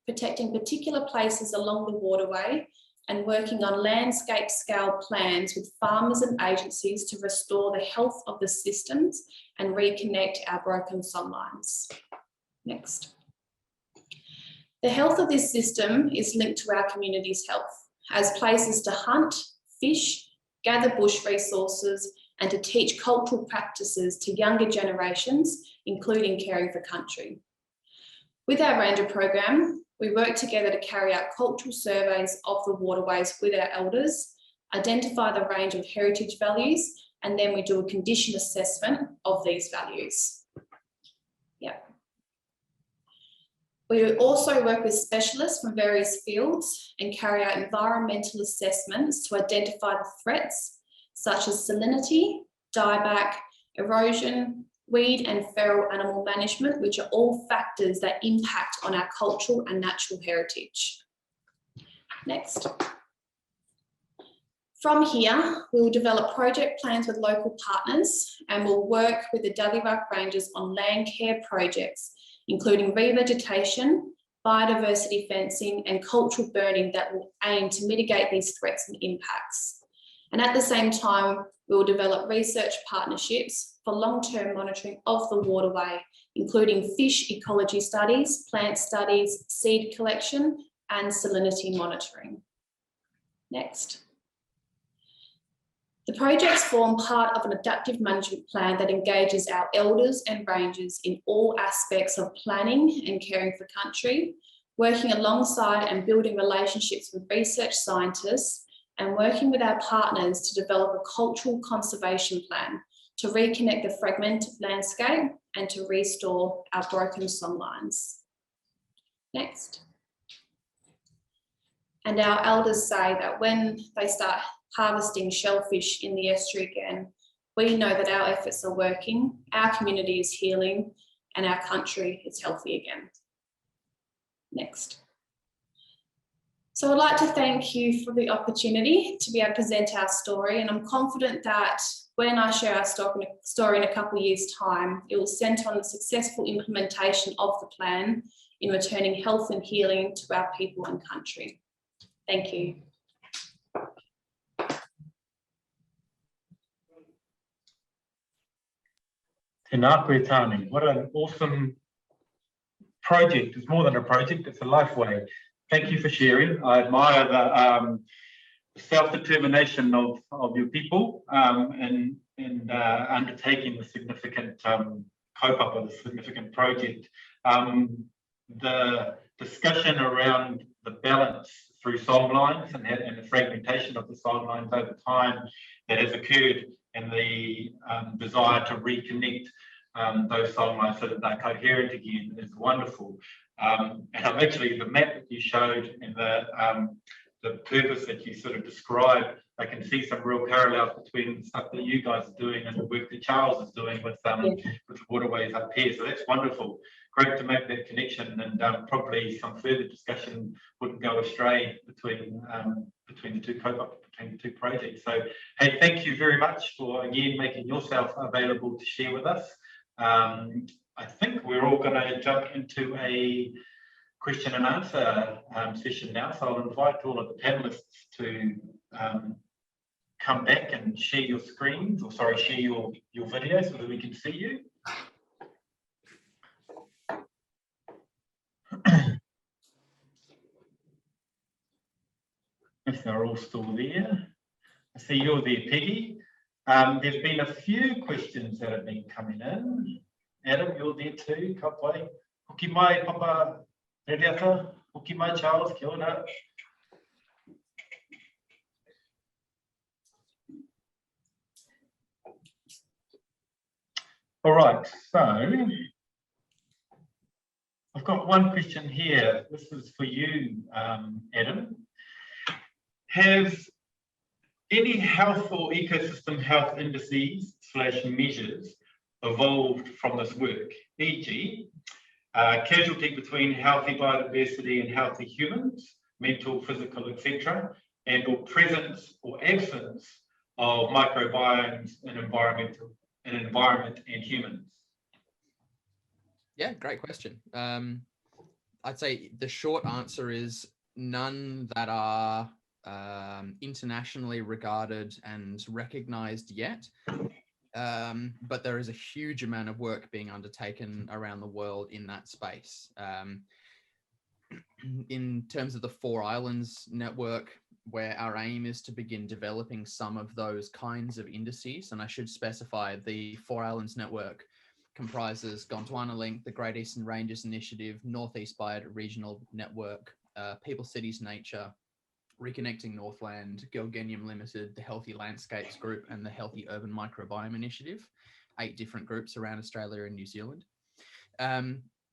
protecting particular places along the waterway and working on landscape scale plans with farmers and agencies to restore the health of the systems and reconnect our broken songlines. Next. The health of this system is linked to our community's health as places to hunt, fish, gather bush resources and to teach cultural practices to younger generations, including caring for country. With our Ranger program, we work together to carry out cultural surveys of the waterways with our elders, identify the range of heritage values, and then we do a condition assessment of these values. Yeah. We also work with specialists from various fields and carry out environmental assessments to identify the threats such as salinity, dieback, erosion, weed and feral animal management, which are all factors that impact on our cultural and natural heritage. Next. From here, we will develop project plans with local partners and will work with the Dailyruck Rangers on land care projects, including revegetation, biodiversity fencing, and cultural burning that will aim to mitigate these threats and impacts. And at the same time, we will develop research partnerships for long-term monitoring of the waterway, including fish ecology studies, plant studies, seed collection, and salinity monitoring. Next. The projects form part of an adaptive management plan that engages our elders and rangers in all aspects of planning and caring for country, working alongside and building relationships with research scientists, and working with our partners to develop a cultural conservation plan to reconnect the fragmented landscape and to restore our broken songlines. Next. And our elders say that when they start harvesting shellfish in the estuary again, we know that our efforts are working, our community is healing, and our country is healthy again. Next. So I'd like to thank you for the opportunity to be able to present our story, and I'm confident that when I share our story in a couple of years' time, it will centre on the successful implementation of the plan in returning health and healing to our people and country. Thank you. Tēnā koe tāne. What an awesome project. It's more than a project, it's a life way. Thank you for sharing. I admire the self-determination of your people and undertaking the significant cope-up of a significant project. The discussion around the balance through songlines and the fragmentation of the songlines over time that has occurred, and the desire to reconnect those songlines so that they're coherent again is wonderful. And I'm actually, the map that you showed and the purpose that you sort of described, I can see some real parallels between the stuff that you guys are doing and the work that Charles is doing with the waterways up here. So that's wonderful. Great to make that connection, and probably some further discussion wouldn't go astray between the two between the two projects. So, hey, thank you very much for again making yourself available to share with us. I think we're all going to jump into a question and answer session now. So I'll invite all of the panelists to come back and share your screens, or sorry, share your video so that we can see you. If they're all still there. I see you're there, Peggy. There's been a few questions that have been coming in. Adam, you're there too. Ka pai. Hoki mai, Papa Rereata. Hoki mai, Charles. Kia ora. All right, so I've got one question here. This is for you, Adam. Have any health or ecosystem health indices / measures evolved from this work, e.g. Casualty between healthy biodiversity and healthy humans, mental, physical, etc., and or presence or absence of microbiomes in environment and humans? Yeah, great question. I'd say the short answer is none that are internationally regarded and recognized yet. But there is a huge amount of work being undertaken around the world in that space. In terms of the Four Islands network, where our aim is to begin developing some of those kinds of indices, and I should specify the Four Islands network comprises Gondwana Link, the Great Eastern Ranges Initiative, Northeast Bioregional Network, People Cities Nature, Reconnecting Northland, Gilgenium Limited, the Healthy Landscapes Group, and the Healthy Urban Microbiome Initiative, 8 different groups around Australia and New Zealand.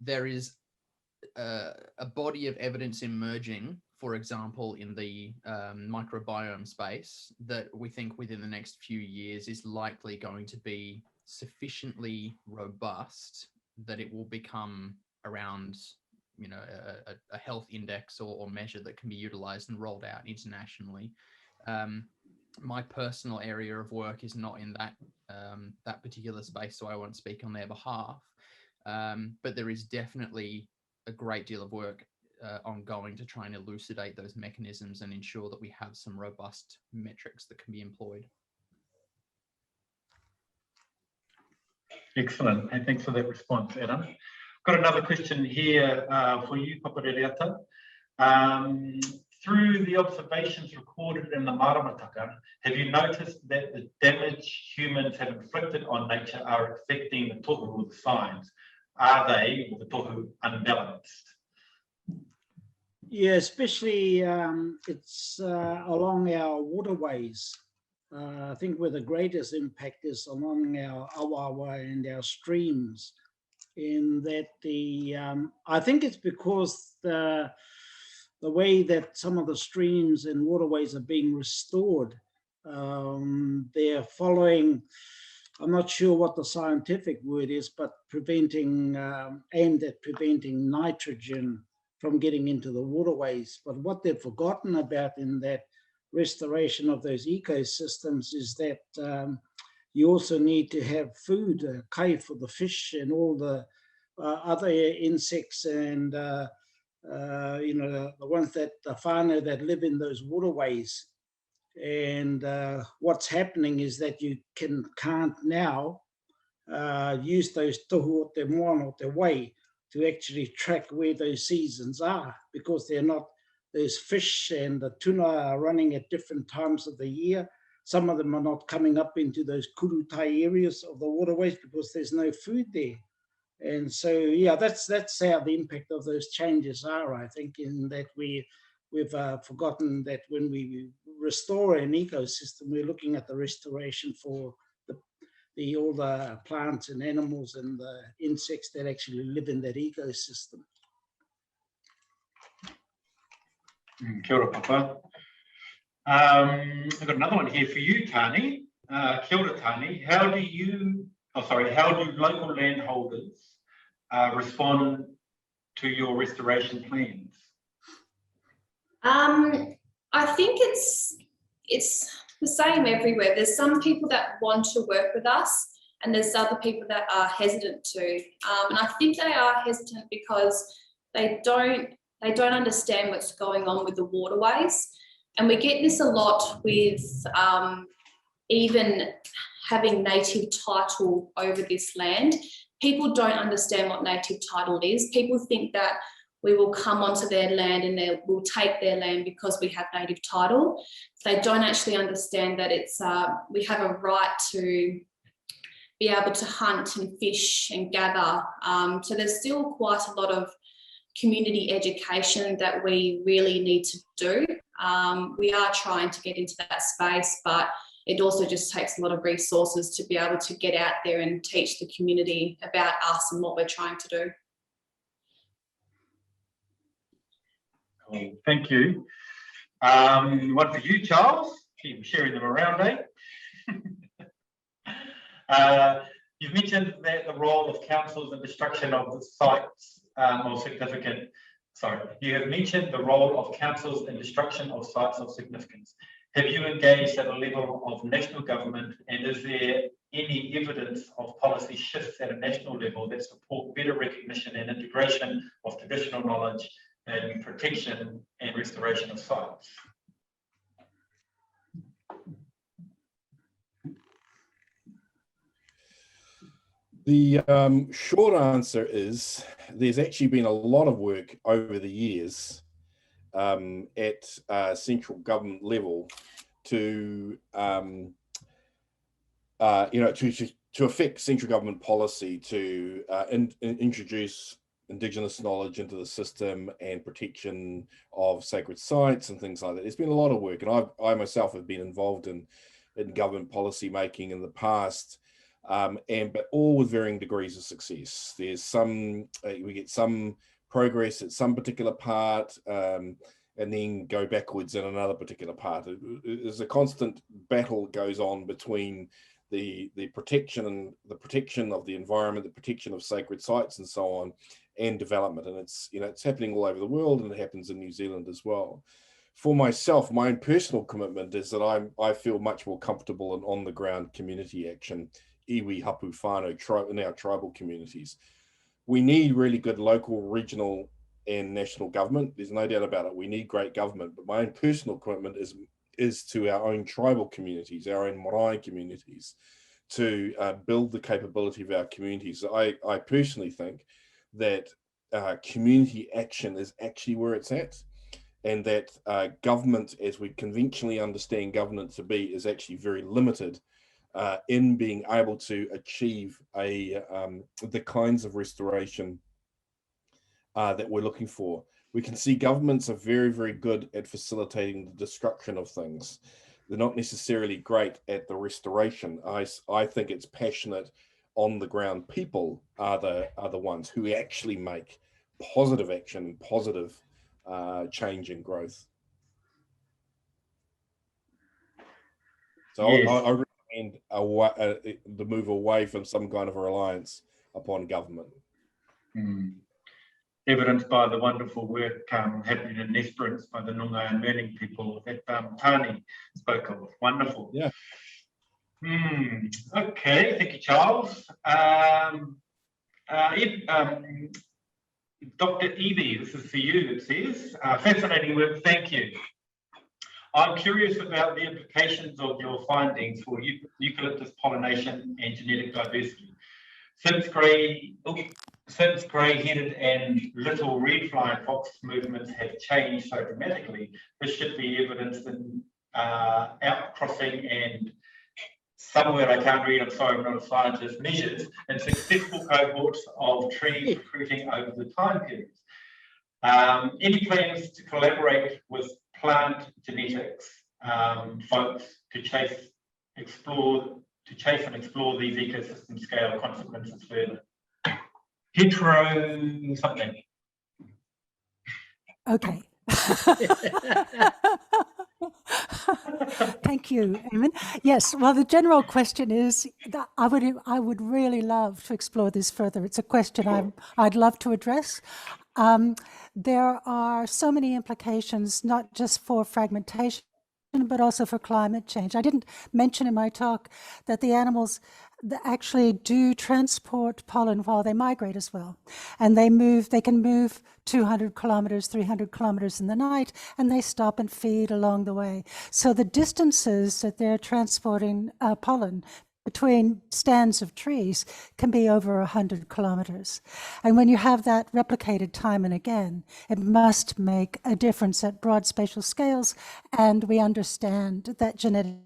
There is a body of evidence emerging, for example, in the microbiome space, that we think within the next few years is likely going to be sufficiently robust that it will become around a health index or measure that can be utilized and rolled out internationally. My personal area of work is not in that particular space, so I won't speak on their behalf. But there is definitely a great deal of work ongoing to try and elucidate those mechanisms and ensure that we have some robust metrics that can be employed. Excellent, and thanks for that response, Adam. Got another question here for you, Papaririata. Through the observations recorded in the Maramataka, have you noticed that the damage humans have inflicted on nature are affecting the tohu or the signs? Are they, or the tohu, unbalanced? Yeah, especially it's along our waterways. I think where the greatest impact is along our awawa and our streams, in that I think it's because the way that some of the streams and waterways are being restored, they're following, I'm not sure what the scientific word is, but aimed at preventing nitrogen from getting into the waterways. But what they've forgotten about in that restoration of those ecosystems is that you also need to have food, kai for the fish and all the other insects and the ones that the whānau that live in those waterways. And what's happening is that you can't now use those tohu o te moana o te wai to actually track where those seasons are, because they're not, those fish and the tuna are running at different times of the year. Some of them are not coming up into those kurutai areas of the waterways because there's no food there. And so, yeah, that's how the impact of those changes are, I think, in that we've forgotten that when we restore an ecosystem, we're looking at the restoration for all the plants and animals and the insects that actually live in that ecosystem. Kia ora, Papa. I've got another one here for you, Tani. Kia ora, Tani. How do local landholders respond to your restoration plans? I think it's the same everywhere. There's some people that want to work with us, and there's other people that are hesitant to. And I think they are hesitant because they don't understand what's going on with the waterways. And we get this a lot with even having native title over this land. People don't understand what native title is. People think that we will come onto their land and we'll take their land because we have native title. They don't actually understand that it's we have a right to be able to hunt and fish and gather. So there's still quite a lot of community education that we really need to do. We are trying to get into that space, but it also just takes a lot of resources to be able to get out there and teach the community about us and what we're trying to do. Thank you. One for you, Charles. Keep sharing them around, eh? You've mentioned that the role of councils in the destruction of the sites of significant. Sorry, you have mentioned the role of councils in destruction of sites of significance. Have you engaged at a level of national government, and is there any evidence of policy shifts at a national level that support better recognition and integration of traditional knowledge and protection and restoration of sites? The short answer is there's actually been a lot of work over the years at central government level to to affect central government policy to introduce Indigenous knowledge into the system and protection of sacred sites and things like that. There's been a lot of work, and I myself have been involved in government policy making in the past, but all with varying degrees of success. There's some, we get some progress at some particular part, and then go backwards in another particular part. There's a constant battle goes on between the protection of the environment, the protection of sacred sites and so on, and development. And it's, you know, it's happening all over the world, and it happens in New Zealand as well. For myself, my own personal commitment is that I feel much more comfortable in on the ground community action, iwi, hapu, whānau, in our tribal communities. We need really good local, regional and national government. There's no doubt about it. We need great government, but my own personal commitment is to our own tribal communities, our own marae communities, to build the capability of our communities. I personally think that community action is actually where it's at, and that government, as we conventionally understand government to be, is actually very limited in being able to achieve the kinds of restoration that we're looking for. We can see governments are very, very good at facilitating the destruction of things. They're not necessarily great at the restoration. I think it's passionate, on the ground people are the ones who actually make positive action, positive change and growth. So Yes. I recommend the move away from some kind of a reliance upon government. Evidenced by the wonderful work happening in Esperance by the Noongar and Learning people that Tani spoke of. Wonderful. Yeah. Okay, thank you, Charles. Dr. Evie, this is for you, it says. Fascinating work, thank you. I'm curious about the implications of your findings for eucalyptus pollination and genetic diversity. Since grey-headed and little red flying fox movements have changed so dramatically, this should be evidenced in outcrossing and somewhere I can't read, I'm sorry, I'm not a scientist, measures and successful cohorts of trees recruiting over the time periods. Any plans to collaborate with plant genetics folks to chase and explore these ecosystem scale consequences further? Hetero something. Okay. Thank you, Eamon. Yes, well, the general question is that I would really love to explore this further. It's a question I'd love to address. There are so many implications, not just for fragmentation, but also for climate change. I didn't mention in my talk that the animals actually do transport pollen while they migrate as well. And they can move 200 kilometers, 300 kilometers in the night, and they stop and feed along the way. So the distances that they're transporting pollen between stands of trees can be over 100 kilometers. And when you have that replicated time and again, it must make a difference at broad spatial scales. And we understand that genetic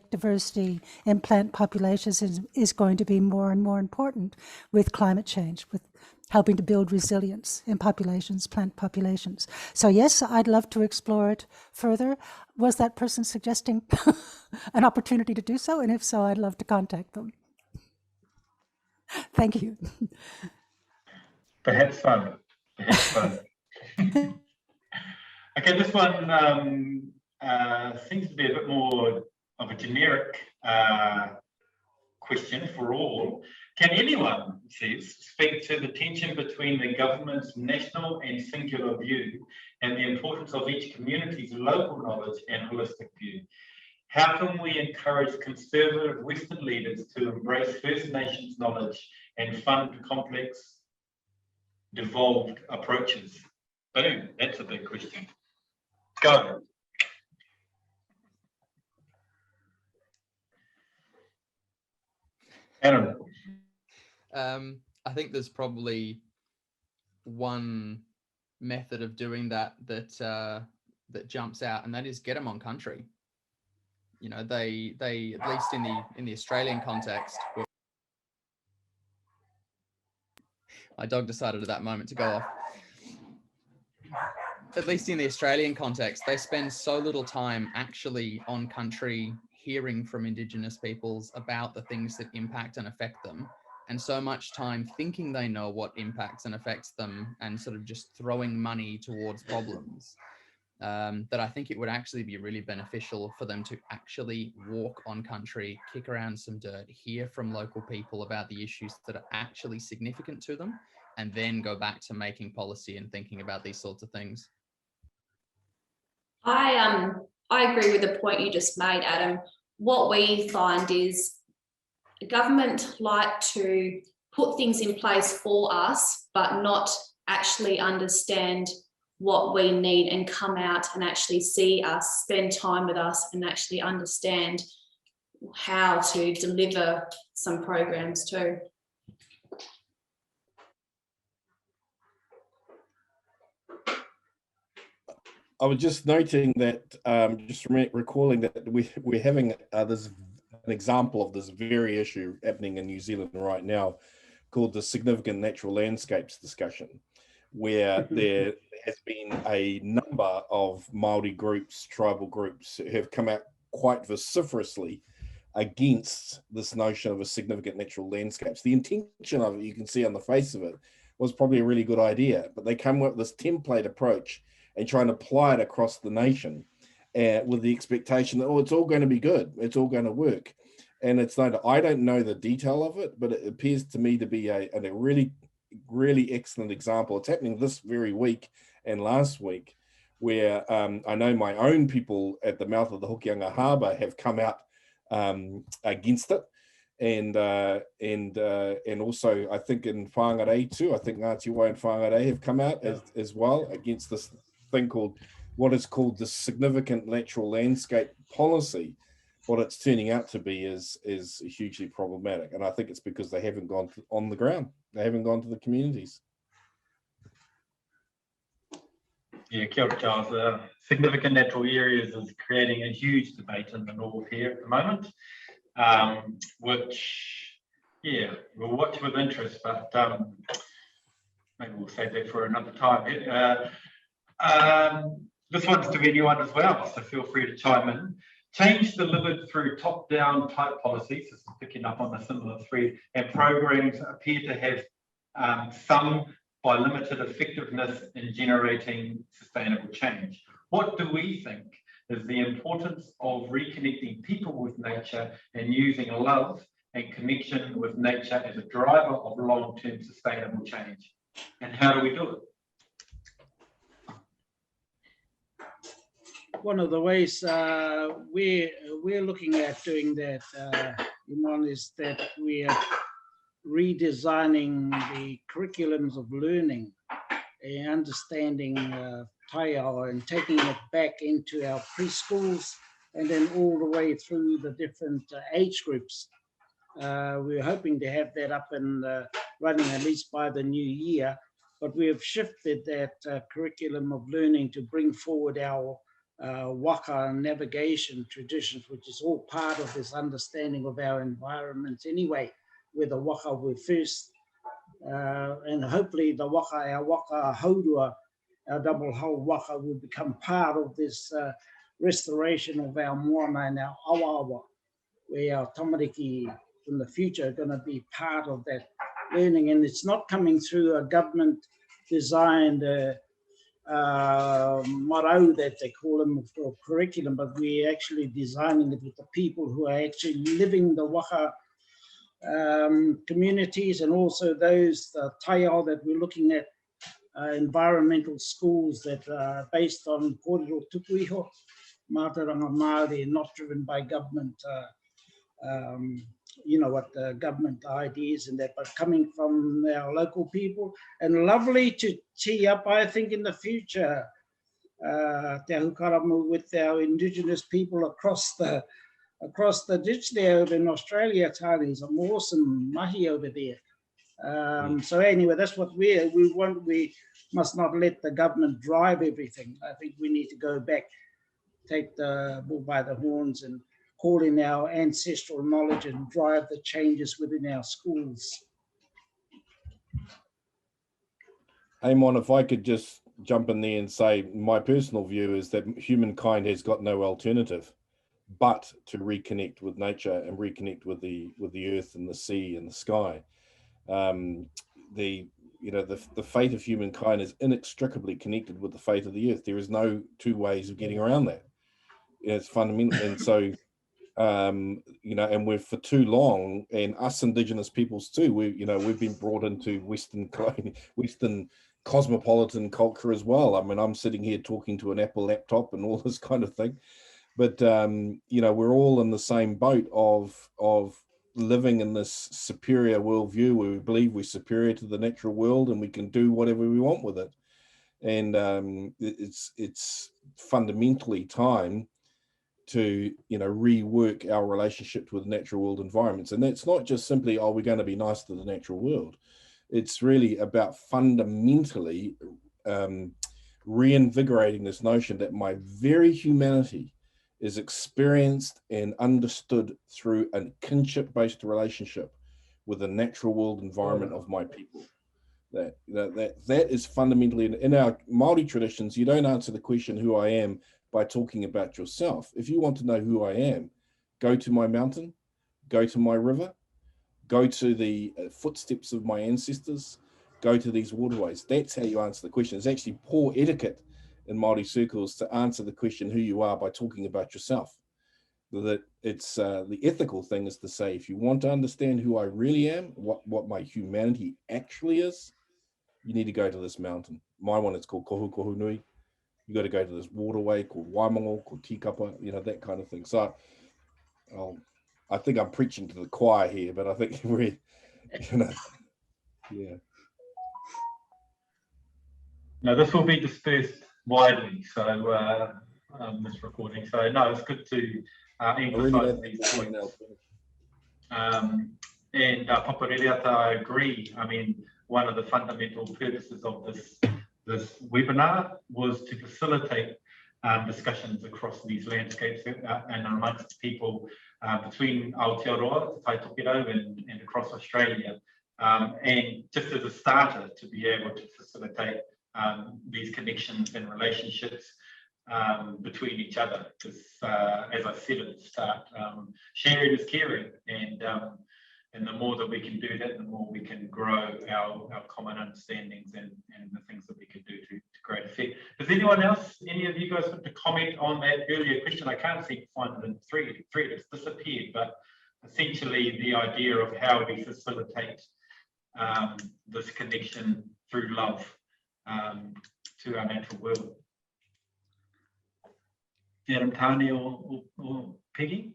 diversity in plant populations is going to be more and more important with climate change, with helping to build resilience in populations, plant populations. So yes, I'd love to explore it further. Was that person suggesting an opportunity to do so? And if so, I'd love to contact them. Thank you. Perhaps fun. Perhaps fun. Okay, this one seems to be a bit more of a generic question for all. Can anyone, it says, speak to the tension between the government's national and singular view and the importance of each community's local knowledge and holistic view? How can we encourage conservative Western leaders to embrace First Nations knowledge and fund complex, devolved approaches? Boom, that's a big question. Go. Adam. I think there's probably one method of doing that jumps out, and that is get them on country. You know, they at least in the Australian context. My dog decided at that moment to go off. At least in the Australian context, they spend so little time actually on country hearing from Indigenous peoples about the things that impact and affect them, and so much time thinking they know what impacts and affects them and sort of just throwing money towards problems, that I think it would actually be really beneficial for them to actually walk on country, kick around some dirt, hear from local people about the issues that are actually significant to them, and then go back to making policy and thinking about these sorts of things? I agree with the point you just made, Adam. What we find is government like to put things in place for us, but not actually understand what we need and come out and actually see us, spend time with us and actually understand how to deliver some programs too. I was just noting that, recalling that we're having this an example of this very issue happening in New Zealand right now, called the significant natural landscapes discussion, where there has been a number of Māori groups, tribal groups, who have come out quite vociferously against this notion of a significant natural landscapes. The intention of it, you can see on the face of it, was probably a really good idea, but they come with this template approach and try and apply it across the nation with the expectation that, oh, it's all going to be good, it's all going to work. And it's not, I don't know the detail of it, but it appears to me to be a really, really excellent example. It's happening this very week and last week, where I know my own people at the mouth of the Hokianga Harbour have come out against it. And also I think in Whangarei too, I think Ngāti Wai and Whangarei have come out as well against this thing called, what is called the significant natural landscape policy. What it's turning out to be is hugely problematic. And I think it's because they haven't gone on the ground. They haven't gone to the communities. Yeah, kia ora, Charles. Significant natural areas is creating a huge debate in the north here at the moment, which, yeah, we'll watch with interest, but maybe we'll save that for another time. This one's to anyone as well, so feel free to chime in. Change delivered through top-down type policies, this is picking up on a similar thread, and programs appear to have some by limited effectiveness in generating sustainable change. What do we think is the importance of reconnecting people with nature and using love and connection with nature as a driver of long-term sustainable change? And how do we do it? One of the ways we're looking at doing that, Iman, is that we are redesigning the curriculums of learning and understanding taiao and taking it back into our preschools and then all the way through the different age groups. We're hoping to have that up and running at least by the new year, but we have shifted that curriculum of learning to bring forward our waka navigation traditions, which is all part of this understanding of our environment anyway, where the waka were first, and hopefully the waka, our waka haurua, our double hull waka will become part of this restoration of our moana and our awawa, where our tamariki in the future are going to be part of that learning. And it's not coming through a government designed marau that they call them for curriculum, but we're actually designing it with the people who are actually living the waka communities, and also those taiao that we're looking at, environmental schools that are based on kōrero tukuiho, mātauranga Māori, not driven by government, you know what the government ideas and that, but coming from our local people. And lovely to tee up, I think, in the future, te hukaramu with our Indigenous people across the ditch there over in Australia, Tani. Some awesome mahi over there. So anyway, that's what we want. We must not let the government drive everything. I think we need to go back, take the bull by the horns and call in our ancestral knowledge and drive the changes within our schools. Amon, if I could just jump in there and say, my personal view is that humankind has got no alternative but to reconnect with nature and reconnect with the earth and the sea and the sky. The fate of humankind is inextricably connected with the fate of the earth. There is no two ways of getting around that. It's fundamental, and so You know, and we've for too long, and us Indigenous peoples too, we've been brought into Western cosmopolitan culture as well. I mean, I'm sitting here talking to an Apple laptop and all this kind of thing, but you know, we're all in the same boat of living in this superior worldview where we believe we're superior to the natural world and we can do whatever we want with it. And it's fundamentally time to, you know, rework our relationships with natural world environments. And that's not just simply, oh, we're going to be nice to the natural world. It's really about fundamentally reinvigorating this notion that my very humanity is experienced and understood through a kinship-based relationship with the natural world environment of my people. That is fundamentally, in our Māori traditions, you don't answer the question who I am by talking about yourself. If you want to know who I am, go to my mountain, go to my river, go to the footsteps of my ancestors, go to these waterways. That's how you answer the question. It's actually poor etiquette in Māori circles to answer the question who you are by talking about yourself. That it's the ethical thing is to say, if you want to understand who I really am, what my humanity actually is, you need to go to this mountain. My one is called Kohu Kohu Nui. You got to go to this waterway called Waimango, called Tikapa, you know, that kind of thing. So I think I'm preaching to the choir here, but I think we're, you know, yeah. No, this will be dispersed widely, so this recording. So no, it's good to emphasise these points. And Paparereata, I agree. I mean, one of the fundamental purposes of this webinar was to facilitate discussions across these landscapes and amongst people between Aotearoa, Tai Tokiro, and across Australia. And just as a starter, to be able to facilitate these connections and relationships between each other. Because as I said at the start, sharing is caring, and the more that we can do that, the more we can grow our common understandings and the things that we can do to great effect. Does anyone else, any of you guys want to comment on that earlier question? I can't seem to find it in the thread, it's disappeared, but essentially the idea of how we facilitate this connection through love to our natural world. Adam, Tani or Peggy?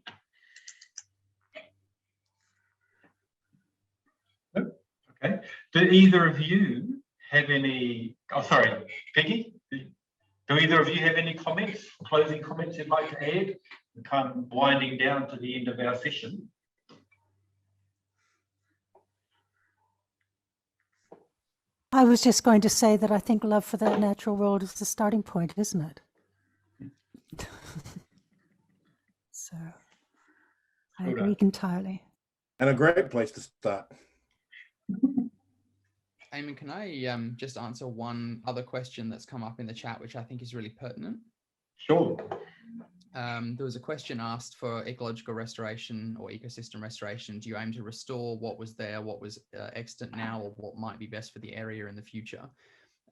Okay. Do either of you have any, oh, sorry, Peggy? Do either of you have any comments, closing comments you'd like to add? We're kind of winding down to the end of our session. I was just going to say that I think love for the natural world is the starting point, isn't it? So I agree entirely. And a great place to start. Eamon, can I just answer one other question that's come up in the chat, which I think is really pertinent? Sure. There was a question asked for ecological restoration or ecosystem restoration. Do you aim to restore what was there, what was extant now, or what might be best for the area in the future?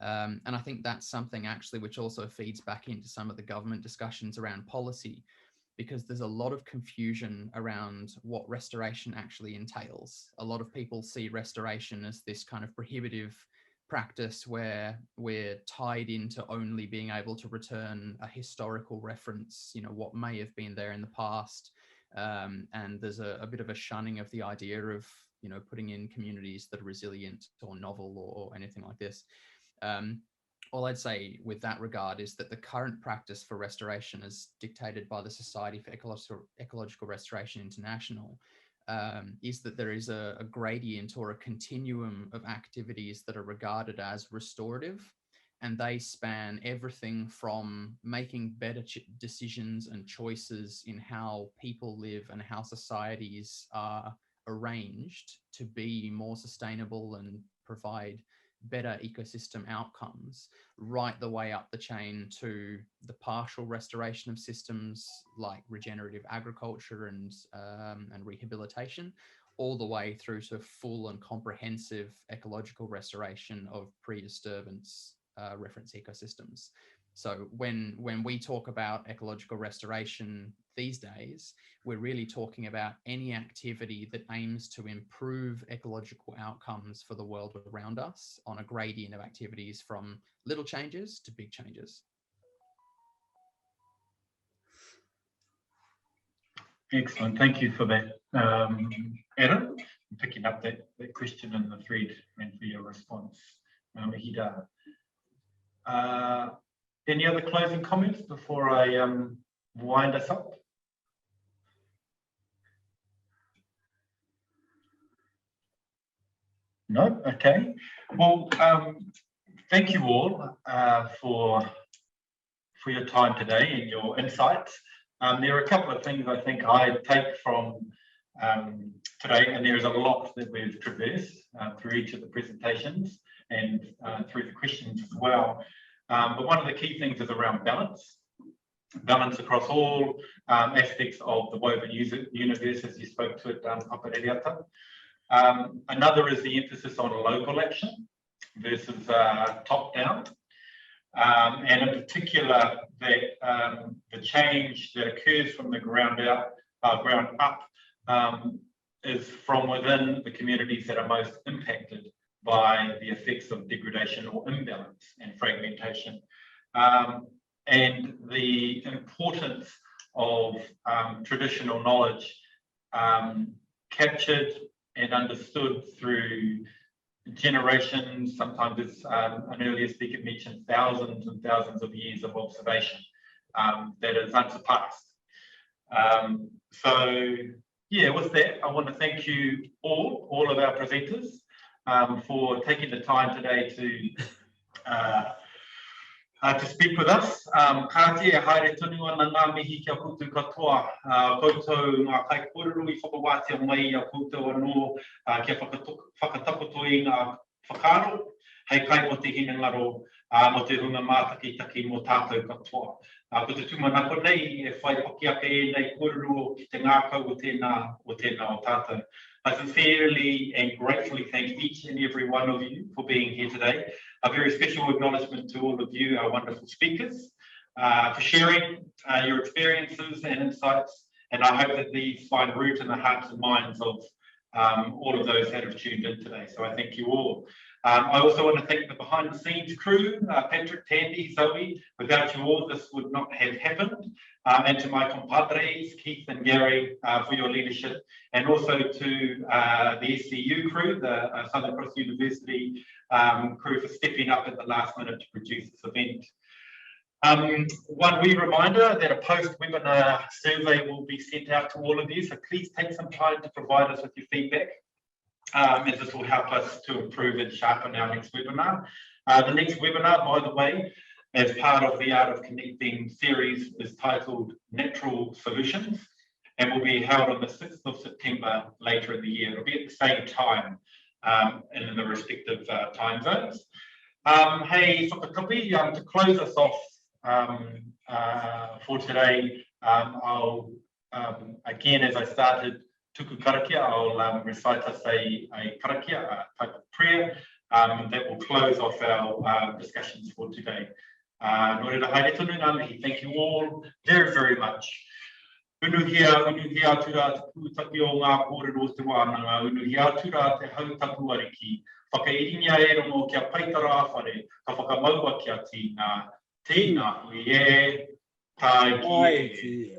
And I think that's something actually which also feeds back into some of the government discussions around policy, because there's a lot of confusion around what restoration actually entails. A lot of people see restoration as this kind of prohibitive practice where we're tied into only being able to return a historical reference, you know, what may have been there in the past. And there's a bit of a shunning of the idea of, you know, putting in communities that are resilient or novel or anything like this. All I'd say with that regard is that the current practice for restoration as dictated by the Society for Ecological Restoration International is that there is a gradient or a continuum of activities that are regarded as restorative, and they span everything from making better decisions and choices in how people live and how societies are arranged to be more sustainable and provide better ecosystem outcomes, right the way up the chain to the partial restoration of systems like regenerative agriculture and rehabilitation, all the way through to full and comprehensive ecological restoration of pre-disturbance reference ecosystems. So when we talk about ecological restoration, these days, we're really talking about any activity that aims to improve ecological outcomes for the world around us on a gradient of activities from little changes to big changes. Excellent, thank you for that, Adam. I'm picking up that question in the thread and for your response, Hida. Any other closing comments before I wind us up? No? Okay. Well, thank you all for your time today and your insights. There are a couple of things I think I take from today, and there's a lot that we've traversed through each of the presentations and through the questions as well. But one of the key things is around balance. Balance across all aspects of the woven universe, as you spoke to it, Papareriata. Another is the emphasis on local action versus top-down. And in particular, that the change that occurs from the ground up is from within the communities that are most impacted by the effects of degradation or imbalance and fragmentation. And the importance of traditional knowledge captured and understood through generations, sometimes as an earlier speaker mentioned, thousands and thousands of years of observation that is unsurpassed. So yeah, with that, I want to thank you all of our presenters for taking the time today to speak with us. Kāti e haere tonu ana ngā mihi kia koutou katoa. Koutou ngā kai kōrero I whakawātea mai a koutou anō kia whakatapoto I ngā whakaro. Hei kai mo te hine ngaro mo te runga mātakitaki mō tātou katoa. Ko te tūmanako nei e whai hoki ake e nei kōrero ki te ngākau o tēnā o tātou. I sincerely and gratefully thank each and every one of you for being here today. A very special acknowledgement to all of you, our wonderful speakers, for sharing your experiences and insights. And I hope that these find root in the hearts and minds of all of those that have tuned in today. So I thank you all. I also want to thank the behind the scenes crew, Patrick, Tandy, Zoe. Without you all, this would not have happened. And to my compadres, Keith and Gary, for your leadership. And also to the SCU crew, the Southern Cross University crew, for stepping up at the last minute to produce this event. One wee reminder that a post-webinar survey will be sent out to all of you, so please take some time to provide us with your feedback, as this will help us to improve and sharpen our next webinar. The next webinar, by the way, as part of the Art of Connecting series, is titled Natural Solutions, and will be held on the 6th of September later in the year. It'll be at the same time and in the respective time zones. Hey, whakakapi, to close us off for today, I'll, again, as I started, tuku karakia, I'll recite us a karakia, a type of prayer that will close off our discussions for today. Thank you all very, very much. Unuhia tura te pūtaki o ngā kōrero te wānanga, unuhia tura te hautapu ariki, whakairinia e rongo kia paitara awhare, ka whakamaua kia tīna, tīna hui e, tai ki e.